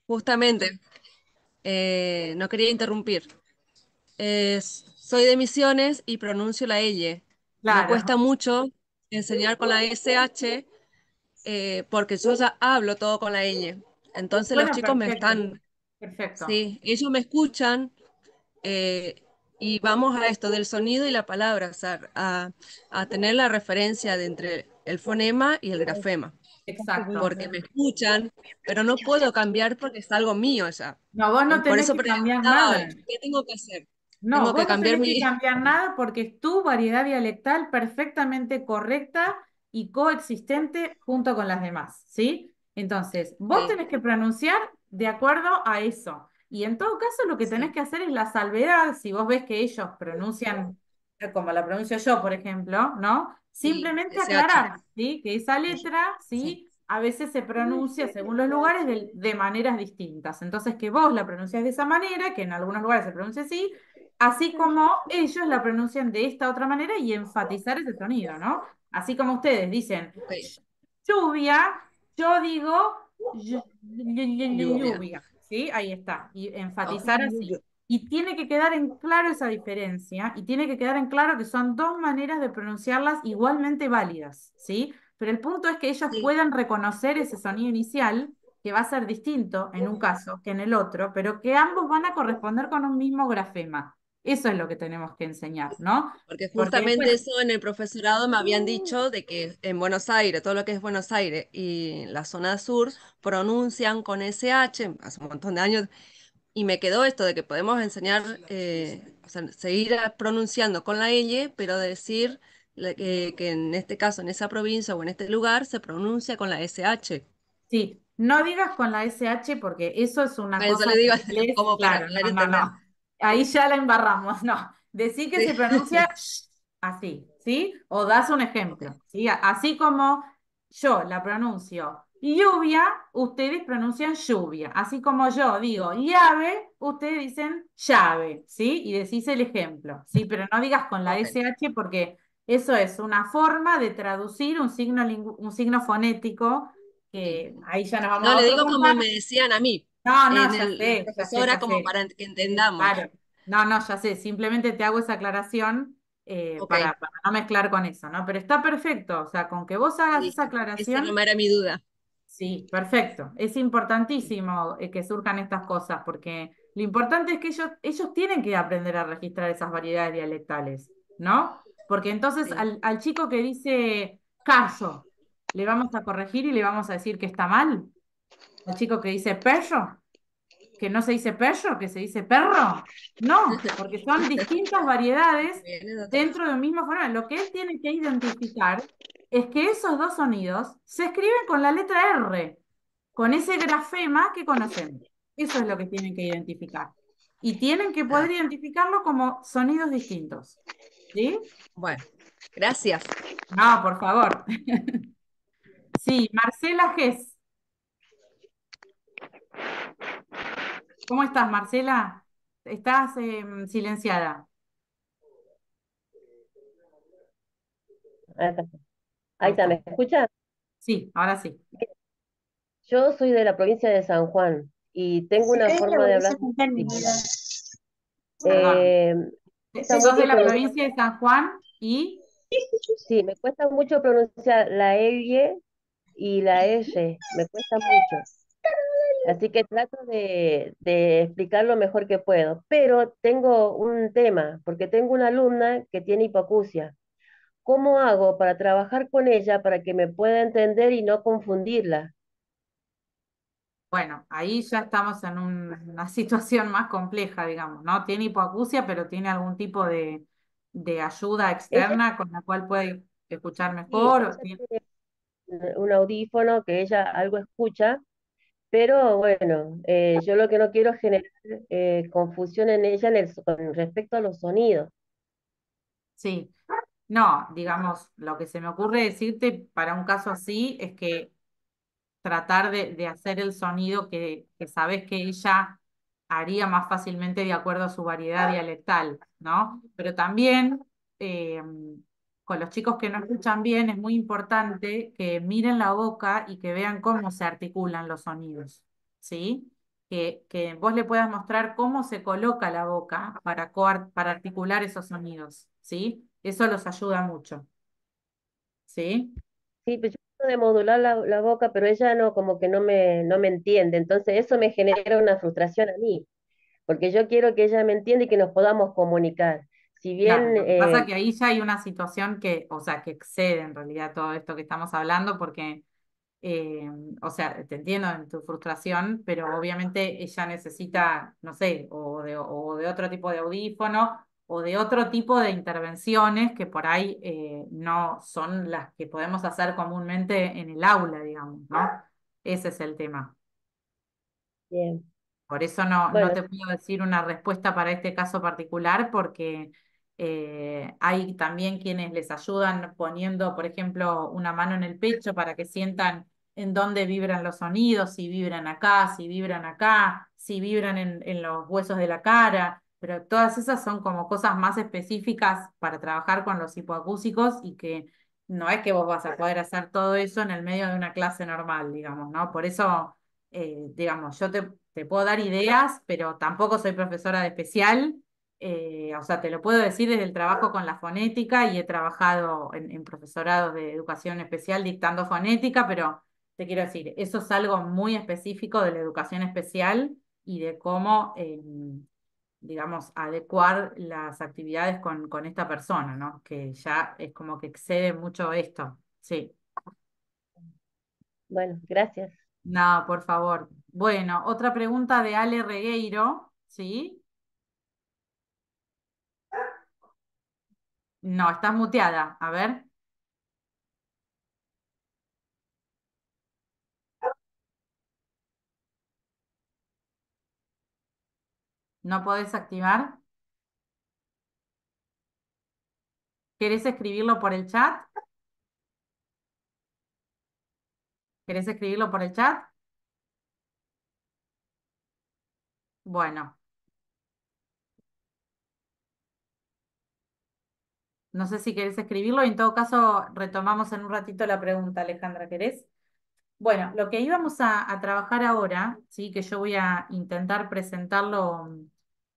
justamente no quería interrumpir. Soy de Misiones y pronuncio la elle. Me cuesta claro. mucho enseñar con la SH porque yo ya hablo todo con la elle. Entonces los Bueno, chicos me perfecto, están, perfecto. sí, ellos me escuchan. Y vamos a esto del sonido y la palabra, o sea, a tener la referencia de entre el fonema y el grafema, Exacto. porque me escuchan, pero no puedo cambiar porque es algo mío ya. No, vos no Por tenés eso que cambiar preguntaba, nada. ¿qué tengo que hacer? No, Tengo vos que no cambiar tenés que mi... cambiar nada porque es tu variedad dialectal perfectamente correcta y coexistente junto con las demás, ¿sí? Entonces, vos Sí, tenés que pronunciar de acuerdo a eso. Y en todo caso, lo que tenés sí, que hacer es la salvedad, si vos ves que ellos pronuncian como la pronuncio yo, por ejemplo, ¿no? sí, Simplemente SH, aclarar, ¿sí? Que esa letra, sí, ¿sí? A veces se pronuncia según los lugares de maneras distintas. Entonces, que vos la pronuncias de esa manera, que en algunos lugares se pronuncia así, así como ellos la pronuncian de esta otra manera y enfatizar ese sonido, ¿no? Así como ustedes dicen ok, lluvia, yo digo lluvia. lluvia, ¿sí? Ahí está, y Ok, enfatizar así. Y tiene que quedar en claro esa diferencia, y tiene que quedar en claro que son dos maneras de pronunciarlas igualmente válidas, ¿sí? Pero el punto es que ellos sí, puedan reconocer ese sonido inicial, que va a ser distinto en un caso que en el otro, pero que ambos van a corresponder con un mismo grafema. Eso es lo que tenemos que enseñar, ¿no? porque Porque justamente después, eso en el profesorado me habían dicho de que en Buenos Aires, todo lo que es Buenos Aires y la zona sur pronuncian con SH hace un montón de años. Y me quedó esto de que podemos enseñar, o sea, seguir pronunciando con la L, pero decir que en este caso, en esa provincia o en este lugar, se pronuncia con la SH. sí, no digas con la SH porque eso es una A eso cosa le digo del inglés, como para claro, dar a no, no, entender. no. Ahí ya la embarramos, no. Decí que Sí. se pronuncia así, ¿sí? O das un ejemplo, ¿sí? Así como yo la pronuncio lluvia, ustedes pronuncian lluvia. Así como yo digo llave, ustedes dicen llave, ¿sí? Y decís el ejemplo, ¿sí? Pero no digas con la Ok, SH porque eso es una forma de traducir un signo fonético que ahí ya nos vamos No, a le otro digo como me compás. decían a mí, No, no, en ya la sé, ya sé, profesora, ya como sé. para que entendamos. Claro. No, no, ya sé. Simplemente te hago esa aclaración Ok, para no mezclar con eso, ¿no? Pero está perfecto. O sea, con que vos hagas esa listo. Esa no aclaración, era mi duda. sí, perfecto. Es importantísimo que surjan estas cosas, porque lo importante es que ellos tienen que aprender a registrar esas variedades dialectales, ¿no? Porque entonces Sí. al chico que dice caso, le vamos a corregir y le vamos a decir que está mal. Al chico que dice perro, que no se dice perro, que se dice perro. No, porque son distintas variedades Viene de otra. dentro de un mismo fonema. Lo que él tiene que identificar es que esos dos sonidos se escriben con la letra R, con ese grafema que conocemos. Eso es lo que tienen que identificar. Y tienen que poder Ah, identificarlo como sonidos distintos. ¿Sí? bueno, gracias. No, por favor. Sí, Marcela Gess. ¿Cómo estás, Marcela? Estás silenciada. Ahí está. Ahí Ahí está, está. ¿me escucha? Sí, ahora sí. Yo soy de la provincia de San Juan y tengo una forma de hablar muy particular. Perdón. Me cuesta ¿Sos de mucho la pronunciar, provincia de San Juan y? sí, me cuesta mucho pronunciar la L y la R, me cuesta mucho. Así que trato de explicar lo mejor que puedo, pero tengo un tema, porque tengo una alumna que tiene hipoacusia. ¿Cómo hago para trabajar con ella para que me pueda entender y no confundirla? Bueno, ahí ya estamos en una situación más compleja, digamos, ¿no? Tiene hipoacusia, pero tiene algún tipo de ayuda Ella externa con la cual puede escuchar sí, mejor. ella tiene un audífono que ella algo escucha, pero bueno, yo lo que no quiero es generar confusión en ella con respecto a los sonidos. Sí. No, digamos, lo que se me ocurre decirte para un caso así es que tratar de hacer el sonido que sabes que ella haría más fácilmente de acuerdo a su variedad dialectal, ¿no? Pero también eh, con los chicos que no escuchan bien es muy importante que miren la boca y que vean cómo se articulan los sonidos, ¿sí? Que vos le puedas mostrar cómo se coloca la boca para articular esos sonidos, ¿sí? Eso los ayuda mucho, ¿sí? Sí, pues yo trato de modular la boca, pero ella no, como que no me entiende. Entonces eso me genera una frustración a mí, porque yo quiero que ella me entienda y que nos podamos comunicar. Si Claro, bien, lo que pasa es que ahí ya hay una situación que, o sea, que excede en realidad todo esto que estamos hablando, porque, eh, o sea, te entiendo en tu frustración, pero obviamente ella necesita, no sé, o de otro tipo de audífono, o de otro tipo de intervenciones que por ahí no son las que podemos hacer comúnmente en el aula, digamos, ¿no? Ese es el tema. bien, Por eso no bueno, te puedo decir una respuesta para este caso particular, porque hay también quienes les ayudan poniendo, por ejemplo, una mano en el pecho para que sientan en dónde vibran los sonidos, si vibran acá, si vibran en los huesos de la cara, pero todas esas son como cosas más específicas para trabajar con los hipoacúsicos y que no es que vos vas a poder hacer todo eso en el medio de una clase normal, digamos, ¿no? Por eso digamos, yo te puedo dar ideas, pero tampoco soy profesora de especial. O sea, te lo puedo decir desde el trabajo con la fonética y he trabajado en profesorados de educación especial dictando fonética, pero te quiero decir, eso es algo muy específico de la educación especial y de cómo, digamos, adecuar las actividades con esta persona, ¿no? Que ya es como que excede mucho esto. Sí. bueno, gracias. No, por favor. Bueno, otra pregunta de Ale Regueiro, ¿sí? No, estás muteada. A ver, ¿no podés activar? ¿Querés escribirlo por el chat? ¿Querés escribirlo por el chat? Bueno, no sé si querés escribirlo y en todo caso retomamos en un ratito la pregunta, Alejandra, ¿querés? Bueno, lo que íbamos a trabajar ahora, ¿sí? Que yo voy a intentar presentarlo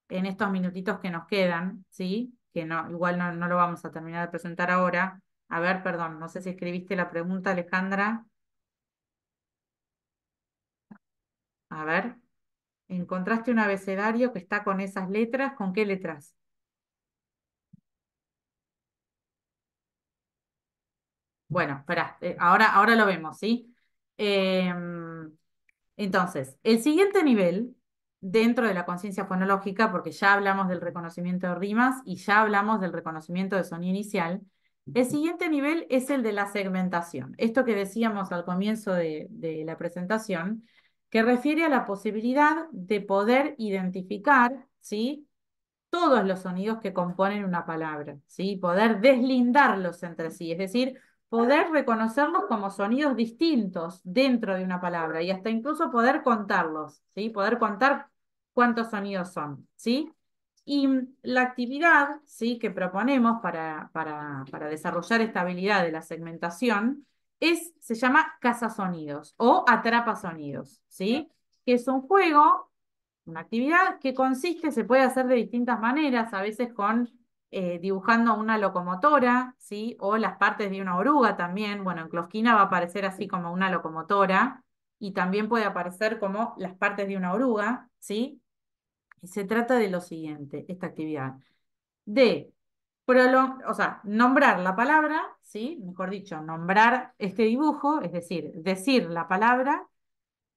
en estos minutitos que nos quedan, ¿sí? Que no, igual no lo vamos a terminar de presentar ahora. A ver, perdón, no sé si escribiste la pregunta, Alejandra. A ver, ¿encontraste un abecedario que está con esas letras? ¿Con qué letras? Bueno, espera, ahora lo vemos, ¿sí? Entonces, el siguiente nivel dentro de la conciencia fonológica, porque ya hablamos del reconocimiento de rimas y ya hablamos del reconocimiento de sonido inicial, el siguiente nivel es el de la segmentación. Esto que decíamos al comienzo de la presentación, que refiere a la posibilidad de poder identificar, ¿sí? todos los sonidos que componen una palabra, ¿sí? Poder deslindarlos entre sí, es decir, poder reconocerlos como sonidos distintos dentro de una palabra y hasta incluso poder contarlos, ¿sí? Poder contar cuántos sonidos son, ¿sí? Y la actividad, ¿sí? que proponemos para desarrollar esta habilidad de la segmentación se llama cazasonidos o atrapasonidos, ¿sí? Que es un juego, una actividad que consiste, se puede hacer de distintas maneras, a veces con dibujando una locomotora, ¿sí? O las partes de una oruga también. Bueno, en Closquina va a aparecer así como una locomotora y también puede aparecer como las partes de una oruga, ¿sí? Y se trata de lo siguiente, esta actividad, de o sea, nombrar la palabra, ¿sí? Mejor dicho, nombrar este dibujo, es decir, decir la palabra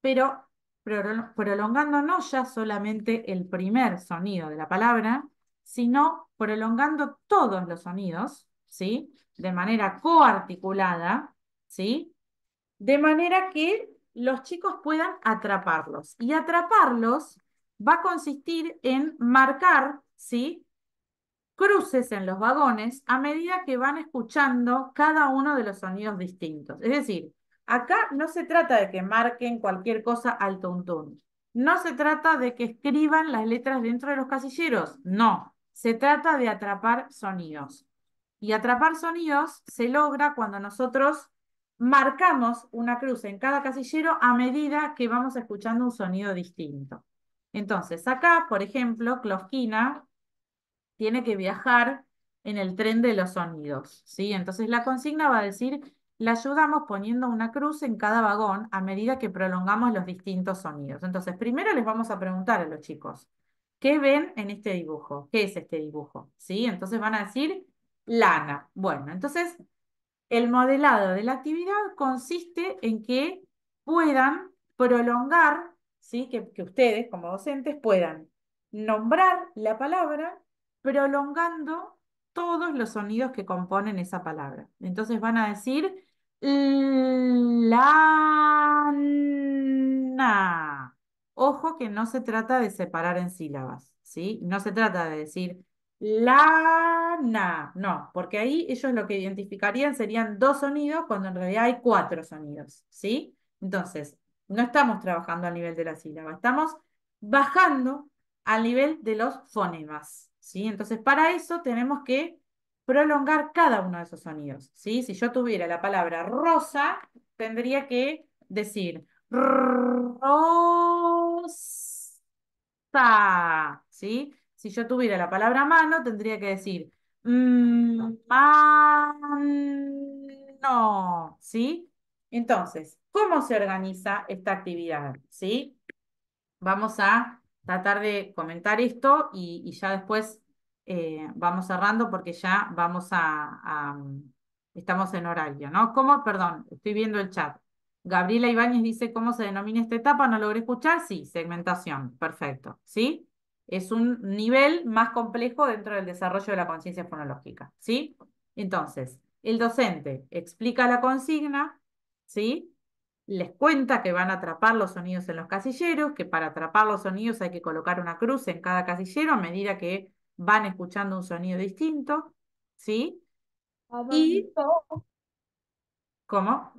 pero prolongando no ya solamente el primer sonido de la palabra, sino prolongando todos los sonidos, ¿sí? De manera coarticulada, ¿sí? De manera que los chicos puedan atraparlos. Y atraparlos va a consistir en marcar, ¿sí? cruces en los vagones a medida que van escuchando cada uno de los sonidos distintos. Es decir, acá no se trata de que marquen cualquier cosa al tuntún. No se trata de que escriban las letras dentro de los casilleros. No, se trata de atrapar sonidos. Y atrapar sonidos se logra cuando nosotros marcamos una cruz en cada casillero a medida que vamos escuchando un sonido distinto. Entonces, acá, por ejemplo, Closquina tiene que viajar en el tren de los sonidos, ¿sí? Entonces la consigna va a decir, la ayudamos poniendo una cruz en cada vagón a medida que prolongamos los distintos sonidos. Entonces, primero les vamos a preguntar a los chicos, ¿qué ven en este dibujo? ¿Qué es este dibujo? ¿Sí? Entonces van a decir lana. Bueno, entonces el modelado de la actividad consiste en que puedan prolongar, ¿sí? Que ustedes como docentes puedan nombrar la palabra prolongando todos los sonidos que componen esa palabra. Entonces van a decir lana. Ojo que no se trata de separar en sílabas, ¿sí? No se trata de decir lana, no, porque ahí ellos lo que identificarían serían dos sonidos cuando en realidad hay cuatro sonidos, ¿sí? Entonces, no estamos trabajando al nivel de la sílaba, estamos bajando al nivel de los fonemas, ¿sí? Entonces, para eso tenemos que prolongar cada uno de esos sonidos, ¿sí? Si yo tuviera la palabra rosa, tendría que decir rosa, ¿sí? Si yo tuviera la palabra mano, tendría que decir mano, ¿sí? Entonces, ¿cómo se organiza esta actividad? ¿Sí? Vamos a tratar de comentar esto y ya después vamos cerrando porque ya estamos en horario, ¿no? ¿Cómo? Perdón, estoy viendo el chat. Gabriela Ibáñez dice, ¿cómo se denomina esta etapa? ¿No logré escuchar? Sí, segmentación, perfecto, ¿sí? Es un nivel más complejo dentro del desarrollo de la conciencia fonológica, ¿sí? Entonces, el docente explica la consigna, ¿sí? Les cuenta que van a atrapar los sonidos en los casilleros, que para atrapar los sonidos hay que colocar una cruz en cada casillero a medida que van escuchando un sonido distinto, ¿sí? Y, ¿cómo?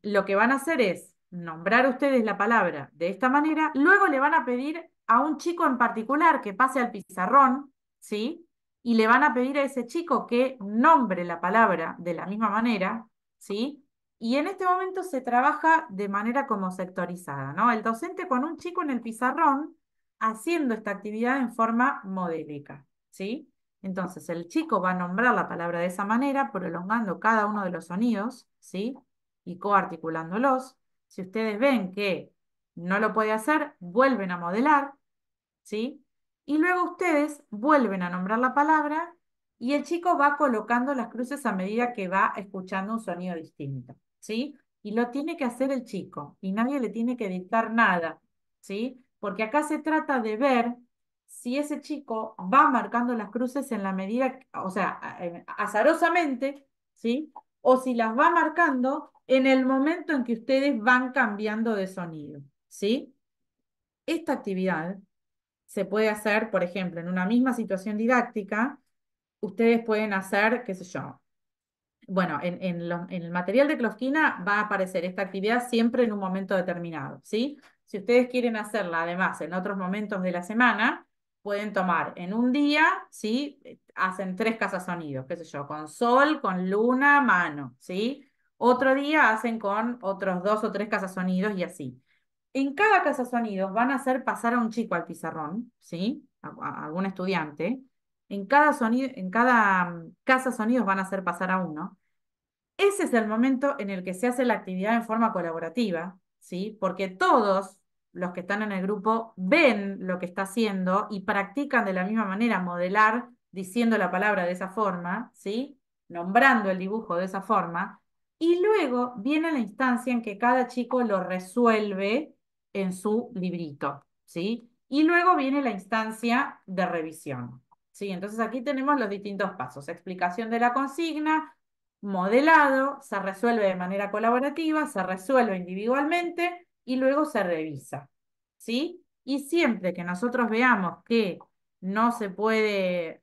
Lo que van a hacer es nombrar ustedes la palabra de esta manera, luego le van a pedir a un chico en particular que pase al pizarrón, ¿sí? Y le van a pedir a ese chico que nombre la palabra de la misma manera, ¿sí? Y en este momento se trabaja de manera como sectorizada, ¿no? El docente con un chico en el pizarrón haciendo esta actividad en forma modélica, ¿sí? Entonces el chico va a nombrar la palabra de esa manera, prolongando cada uno de los sonidos, ¿sí? Y coarticulándolos. Si ustedes ven que no lo puede hacer, vuelven a modelar, ¿sí? Y luego ustedes vuelven a nombrar la palabra y el chico va colocando las cruces a medida que va escuchando un sonido distinto, ¿sí? Y lo tiene que hacer el chico y nadie le tiene que dictar nada, ¿sí? Porque acá se trata de ver si ese chico va marcando las cruces en la medida, o sea, azarosamente, ¿sí? O si las va marcando en el momento en que ustedes van cambiando de sonido, ¿sí? Esta actividad se puede hacer, por ejemplo, en una misma situación didáctica, ustedes pueden hacer, qué sé yo, bueno, en el material de Closquina va a aparecer esta actividad siempre en un momento determinado, ¿sí? Si ustedes quieren hacerla además en otros momentos de la semana, pueden tomar en un día, ¿sí? Hacen 3 casasonidos, qué sé yo, con sol, con luna, mano, ¿sí? Otro día hacen con otros 2 o 3 casasonidos y así. En cada casasonidos van a hacer pasar a un chico al pizarrón, ¿sí? A algún estudiante. En cada sonido, en cada casa sonidos van a hacer pasar a uno. Ese es el momento en el que se hace la actividad en forma colaborativa, ¿sí? Porque todos los que están en el grupo ven lo que está haciendo y practican de la misma manera modelar diciendo la palabra de esa forma, ¿sí? Nombrando el dibujo de esa forma. Y luego viene la instancia en que cada chico lo resuelve en su librito, ¿sí? Y luego viene la instancia de revisión, ¿sí? Entonces aquí tenemos los distintos pasos. Explicación de la consigna, modelado, se resuelve de manera colaborativa, se resuelve individualmente y luego se revisa, ¿sí? Y siempre que nosotros veamos que no se puede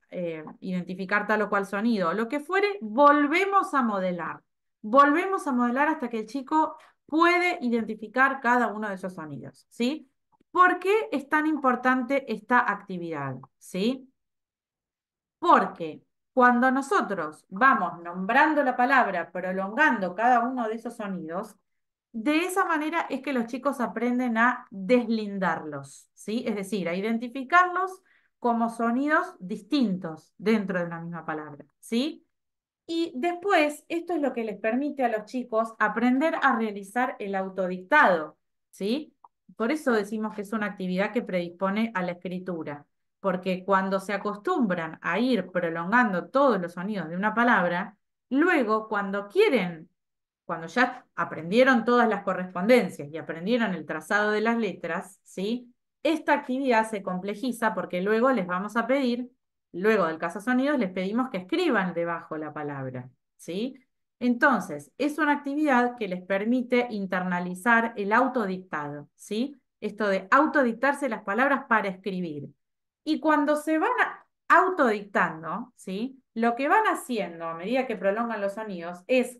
identificar tal o cual sonido, lo que fuere, volvemos a modelar. Volvemos a modelar hasta que el chico puede identificar cada uno de esos sonidos, ¿sí? ¿Por qué es tan importante esta actividad? ¿Sí? Porque cuando nosotros vamos nombrando la palabra, prolongando cada uno de esos sonidos, de esa manera es que los chicos aprenden a deslindarlos, ¿sí? Es decir, a identificarlos como sonidos distintos dentro de una misma palabra, ¿sí? Y después, esto es lo que les permite a los chicos aprender a realizar el autodictado, ¿sí? Por eso decimos que es una actividad que predispone a la escritura, porque cuando se acostumbran a ir prolongando todos los sonidos de una palabra, luego cuando quieren, cuando ya aprendieron todas las correspondencias y aprendieron el trazado de las letras, ¿sí? Esta actividad se complejiza porque luego les vamos a pedir, luego del casasonidos, les pedimos que escriban debajo la palabra, ¿sí? Entonces, es una actividad que les permite internalizar el autodictado, ¿sí? Esto de autodictarse las palabras para escribir. Y cuando se van autodictando, ¿sí? Lo que van haciendo a medida que prolongan los sonidos es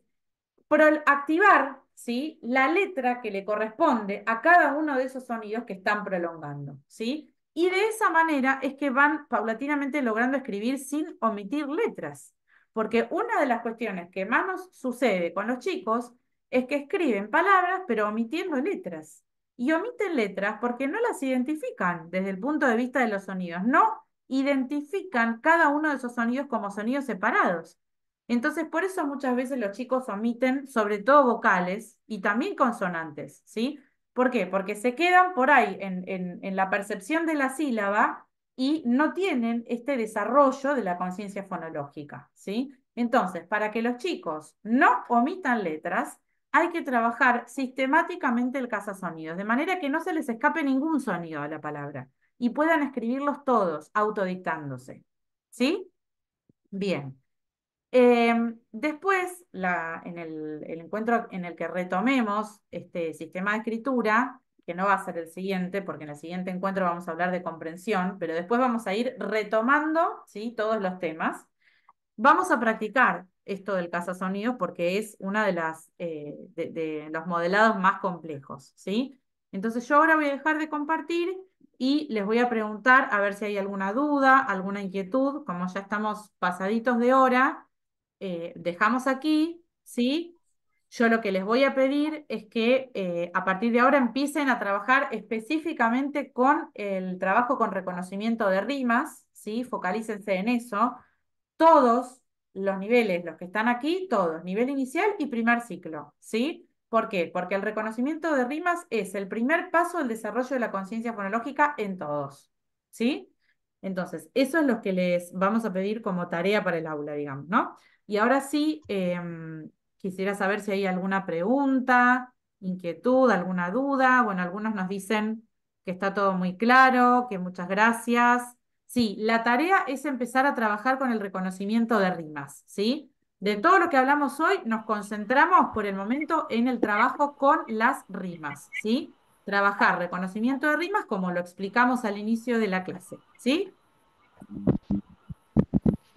activar, ¿sí? La letra que le corresponde a cada uno de esos sonidos que están prolongando, ¿sí? Y de esa manera es que van paulatinamente logrando escribir sin omitir letras. Porque una de las cuestiones que más nos sucede con los chicos es que escriben palabras pero omitiendo letras. Y omiten letras porque no las identifican desde el punto de vista de los sonidos. No identifican cada uno de esos sonidos como sonidos separados. Entonces, por eso muchas veces los chicos omiten, sobre todo vocales y también consonantes, ¿sí? ¿Por qué? Porque se quedan por ahí en la percepción de la sílaba y no tienen este desarrollo de la conciencia fonológica, ¿sí? Entonces, para que los chicos no omitan letras, hay que trabajar sistemáticamente el casasonidos, de manera que no se les escape ningún sonido a la palabra y puedan escribirlos todos autodictándose, ¿sí? Bien. Después, en el encuentro en el que retomemos este sistema de escritura, que no va a ser el siguiente, porque en el siguiente encuentro vamos a hablar de comprensión, pero después vamos a ir retomando, ¿sí? Todos los temas. Vamos a practicar esto del casasonido porque es una de de los modelados más complejos, ¿sí? Entonces yo ahora voy a dejar de compartir y les voy a preguntar a ver si hay alguna duda, alguna inquietud. Como ya estamos pasaditos de hora, dejamos aquí, ¿sí? Yo lo que les voy a pedir es que a partir de ahora empiecen a trabajar específicamente con el trabajo con reconocimiento de rimas, ¿sí? Focalícense en eso. Todos los niveles, los que están aquí, todos, nivel inicial y primer ciclo, ¿sí? ¿Por qué? Porque el reconocimiento de rimas es el primer paso del desarrollo de la conciencia fonológica en todos, ¿sí? Entonces, eso es lo que les vamos a pedir como tarea para el aula, digamos, ¿no? Y ahora sí, quisiera saber si hay alguna pregunta, inquietud, alguna duda. Bueno, algunos nos dicen que está todo muy claro, que muchas gracias. Sí, la tarea es empezar a trabajar con el reconocimiento de rimas, ¿sí? De todo lo que hablamos hoy, nos concentramos por el momento en el trabajo con las rimas, ¿sí? Trabajar reconocimiento de rimas como lo explicamos al inicio de la clase, ¿sí?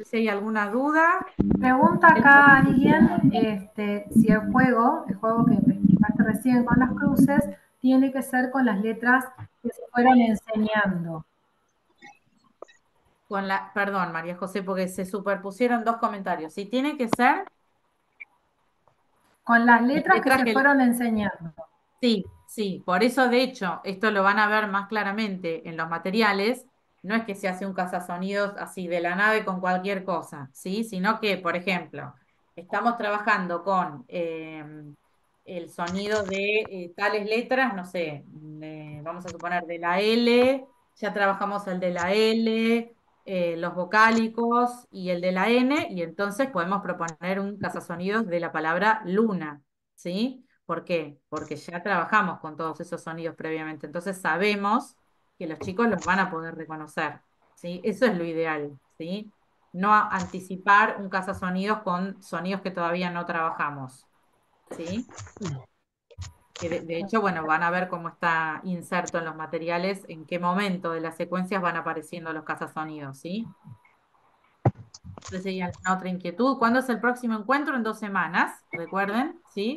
Si hay alguna duda. Pregunta acá alguien si el juego que explicaste recién con las cruces, tiene que ser con las letras que se fueron enseñando. Perdón, María José, porque se superpusieron dos comentarios. ¿Sí tiene que ser? Con las letras que se fueron enseñando. Sí, sí, por eso de hecho, esto lo van a ver más claramente en los materiales, no es que se hace un cazasonidos así de la nave con cualquier cosa, ¿sí? Sino que, por ejemplo, estamos trabajando con el sonido de tales letras, no sé, vamos a suponer de la L, ya trabajamos el de la L, los vocálicos y el de la N, y entonces podemos proponer un cazasonidos de la palabra luna, ¿sí? ¿Por qué? Porque ya trabajamos con todos esos sonidos previamente, entonces sabemos que los chicos los van a poder reconocer, ¿sí? Eso es lo ideal, ¿sí? No anticipar un cazasonidos con sonidos que todavía no trabajamos, ¿sí? Que de hecho, bueno, van a ver cómo está inserto en los materiales, en qué momento de las secuencias van apareciendo los cazasonidos, ¿sí? Entonces, ¿hay alguna otra inquietud? ¿Cuándo es el próximo encuentro? En 2 semanas, recuerden, ¿sí?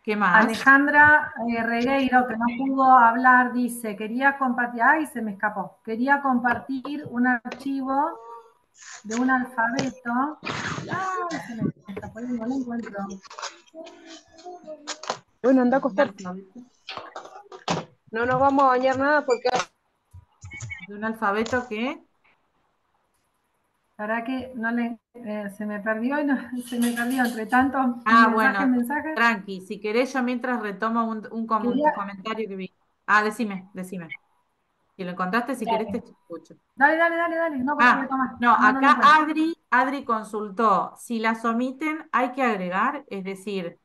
¿Qué más? Alejandra Regueiro, que no pudo hablar, dice, quería compartir, ay, se me escapó, quería compartir un archivo de un alfabeto. Ay, se me escapó, no lo encuentro. Bueno, anda a acostarte. No nos vamos a bañar nada porque... ¿De un alfabeto qué? ¿Para que no le, se me perdió y no, se me perdió entre tanto mensaje? Tranqui, si querés yo mientras retomo un comentario que vi. Decime. Si lo encontraste, si querés te escucho. Dale, no, porque retomás. No, acá Adri consultó, si las omiten hay que agregar, es decir,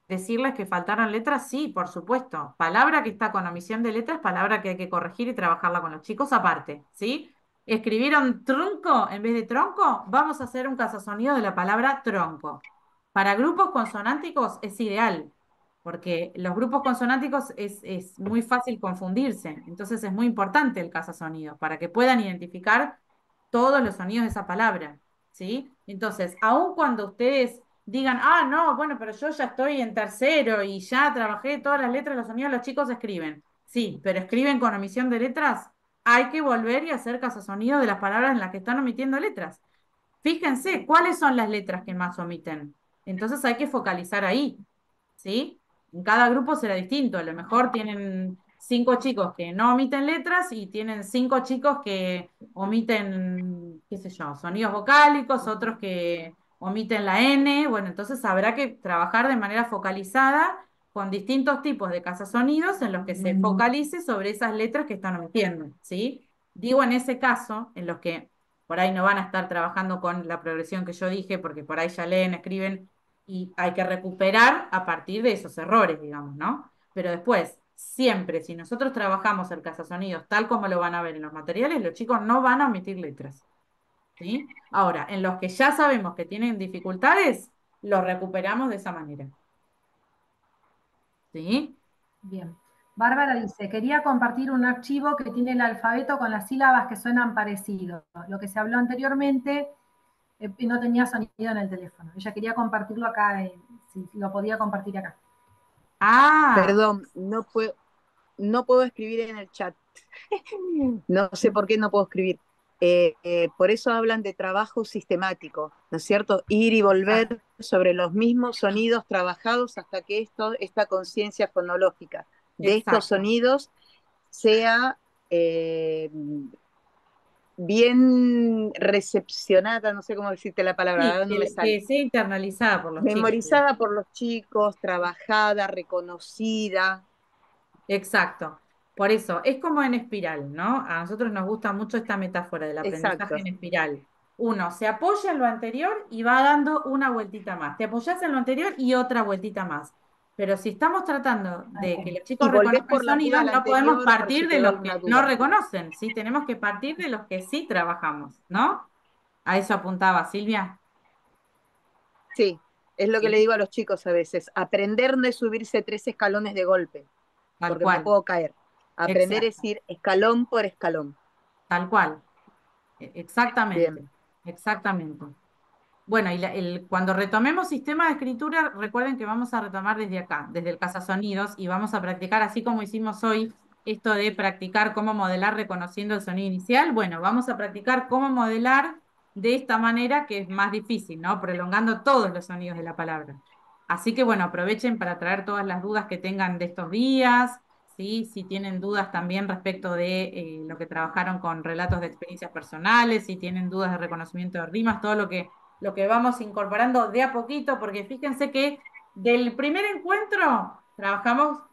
decirles que faltaron letras, sí, por supuesto. Palabra que está con omisión de letras, palabra que hay que corregir y trabajarla con los chicos aparte, ¿sí? Escribieron tronco en vez de tronco, vamos a hacer un casasonido de la palabra tronco. Para grupos consonánticos es ideal, porque los grupos consonánticos es muy fácil confundirse, entonces es muy importante el casasonido para que puedan identificar todos los sonidos de esa palabra, ¿sí? Entonces, aun cuando ustedes digan, no, bueno, pero yo ya estoy en tercero y ya trabajé todas las letras, los sonidos, los chicos escriben. Sí, pero escriben con omisión de letras, hay que volver y hacer casasonido de las palabras en las que están omitiendo letras. Fíjense, ¿cuáles son las letras que más omiten? Entonces hay que focalizar ahí, ¿sí? En cada grupo será distinto, a lo mejor tienen 5 chicos que no omiten letras y tienen 5 chicos que omiten, qué sé yo, sonidos vocálicos, otros que omiten la N, bueno, entonces habrá que trabajar de manera focalizada con distintos tipos de casasonidos en los que se focalice sobre esas letras que están omitiendo, ¿sí? Digo en ese caso, en los que por ahí no van a estar trabajando con la progresión que yo dije, porque por ahí ya leen, escriben, y hay que recuperar a partir de esos errores, digamos, ¿no? Pero después, siempre, si nosotros trabajamos el casasonidos tal como lo van a ver en los materiales, los chicos no van a omitir letras, ¿sí? Ahora, en los que ya sabemos que tienen dificultades, los recuperamos de esa manera. ¿Sí? Bien. Bárbara dice, quería compartir un archivo que tiene el alfabeto con las sílabas que suenan parecido. Lo que se habló anteriormente no tenía sonido en el teléfono. Ella quería compartirlo acá, si lo podía compartir acá. Perdón, no puedo escribir en el chat. No sé por qué no puedo escribir. Por eso hablan de trabajo sistemático, ¿no es cierto? Ir y volver sobre los mismos sonidos trabajados hasta que esta conciencia fonológica de estos Exacto. sonidos sea bien recepcionada, no sé cómo decirte la palabra, Sí, ahora no me que sale. sea internalizada por los chicos. Memorizada por los chicos, trabajada, reconocida. Exacto. Por eso, es como en espiral, ¿no? A nosotros nos gusta mucho esta metáfora del aprendizaje Exacto. en espiral. Uno se apoya en lo anterior y va dando una vueltita más. Te apoyas en lo anterior y otra vueltita más. Pero si estamos tratando de que los chicos Y volvés reconozcan por la duda sonidos, al no podemos anterior por si partir de quedó los que alguna no duda. reconocen, ¿sí? Tenemos que partir de los que sí trabajamos, ¿no? A eso apuntaba Silvia. Sí, es lo que le Sí, digo a los chicos a veces. Aprender no es subirse 3 escalones de golpe, tal porque me cual. puedo caer. Aprender es Exacto. ir escalón por escalón. Tal cual. Bien. Exactamente. Exactamente. Bueno, y cuando retomemos sistema de escritura, recuerden que vamos a retomar desde acá, desde el Casasonidos, y vamos a practicar, así como hicimos hoy, esto de practicar cómo modelar reconociendo el sonido inicial. Bueno, vamos a practicar cómo modelar de esta manera, que es más difícil, ¿no? Prolongando todos los sonidos de la palabra. Así que bueno, aprovechen para traer todas las dudas que tengan de estos días, ¿sí? Si tienen dudas también respecto de lo que trabajaron con relatos de experiencias personales, si tienen dudas de reconocimiento de rimas, todo lo que vamos incorporando de a poquito, porque fíjense que del primer encuentro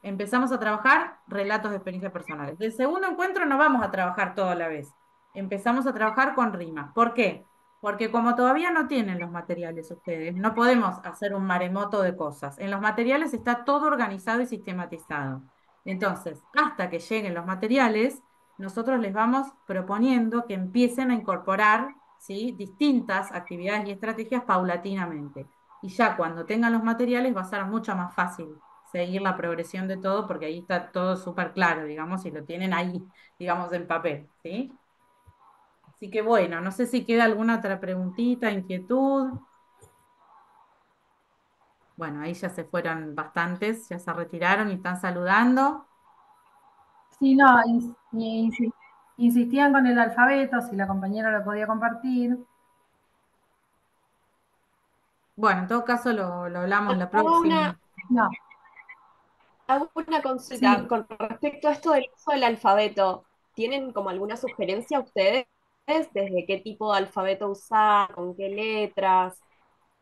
empezamos a trabajar relatos de experiencias personales. Del segundo encuentro no vamos a trabajar todo a la vez. Empezamos a trabajar con rimas. ¿Por qué? Porque como todavía no tienen los materiales ustedes, no podemos hacer un maremoto de cosas. En los materiales está todo organizado y sistematizado. Entonces, hasta que lleguen los materiales, nosotros les vamos proponiendo que empiecen a incorporar, ¿sí?, distintas actividades y estrategias paulatinamente. Y ya cuando tengan los materiales va a ser mucho más fácil seguir la progresión de todo porque ahí está todo súper claro, digamos, y lo tienen ahí, digamos, en papel, ¿sí? Así que bueno, no sé si queda alguna otra preguntita, inquietud. Bueno, ahí ya se fueron bastantes, ya se retiraron y están saludando. Sí, no, insistían con el alfabeto, si la compañera lo podía compartir. Bueno, en todo caso lo hablamos la Hago próxima. No, hago una consulta Sí, con respecto a esto del uso del alfabeto. ¿Tienen como alguna sugerencia ustedes desde qué tipo de alfabeto usar, con qué letras?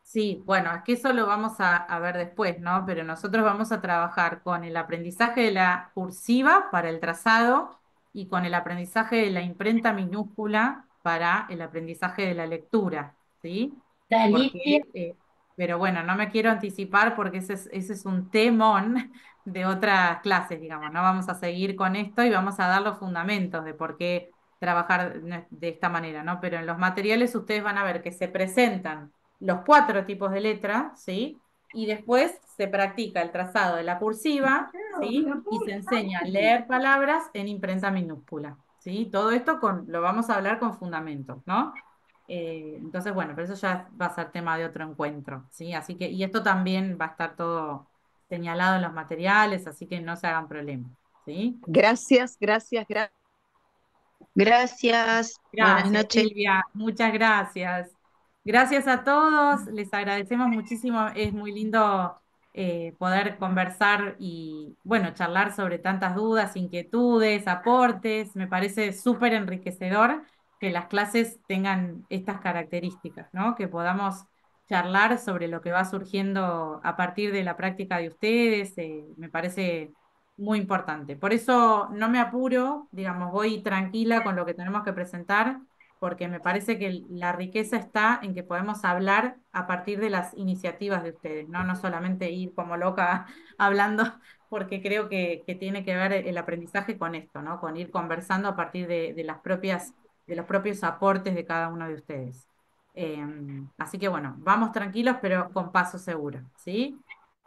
sí, bueno, es que eso lo vamos a ver después, ¿no? Pero nosotros vamos a trabajar con el aprendizaje de la cursiva para el trazado y con el aprendizaje de la imprenta minúscula para el aprendizaje de la lectura, ¿sí? Alicia, Porque, pero bueno, no me quiero anticipar porque ese es un temón de otras clases, digamos, ¿no? Vamos a seguir con esto y vamos a dar los fundamentos de por qué trabajar de esta manera, ¿no? Pero en los materiales ustedes van a ver que se presentan los 4 tipos de letra, ¿sí? Y después se practica el trazado de la cursiva, ¿sí? Y se enseña a leer palabras en imprenta minúscula, ¿sí? Todo esto lo vamos a hablar con fundamentos, ¿no? Entonces, bueno, pero eso ya va a ser tema de otro encuentro, ¿sí? Así que, y esto también va a estar todo señalado en los materiales, así que no se hagan problemas, ¿sí? Gracias, gracias, gracias. Gracias. Buenas Gracias, noches. Silvia. Muchas gracias. Gracias a todos. Les agradecemos muchísimo. Es muy lindo poder conversar y, bueno, charlar sobre tantas dudas, inquietudes, aportes. Me parece súper enriquecedor que las clases tengan estas características, ¿no? Que podamos charlar sobre lo que va surgiendo a partir de la práctica de ustedes. Me parece muy importante. Por eso no me apuro, digamos, voy tranquila con lo que tenemos que presentar, porque me parece que la riqueza está en que podemos hablar a partir de las iniciativas de ustedes, ¿no? No solamente ir como loca hablando, porque creo que tiene que ver el aprendizaje con esto, ¿no? Con ir conversando a partir de las de los propios aportes de cada uno de ustedes. Así que bueno, vamos tranquilos, pero con paso seguro, ¿sí?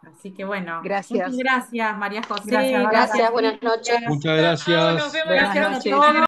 Así que bueno, muchas Gracias. gracias María José, gracias, Bárbara. gracias Gracias, buenas noches. Silvia. Muchas gracias. Gracias Buenas a noches. todos.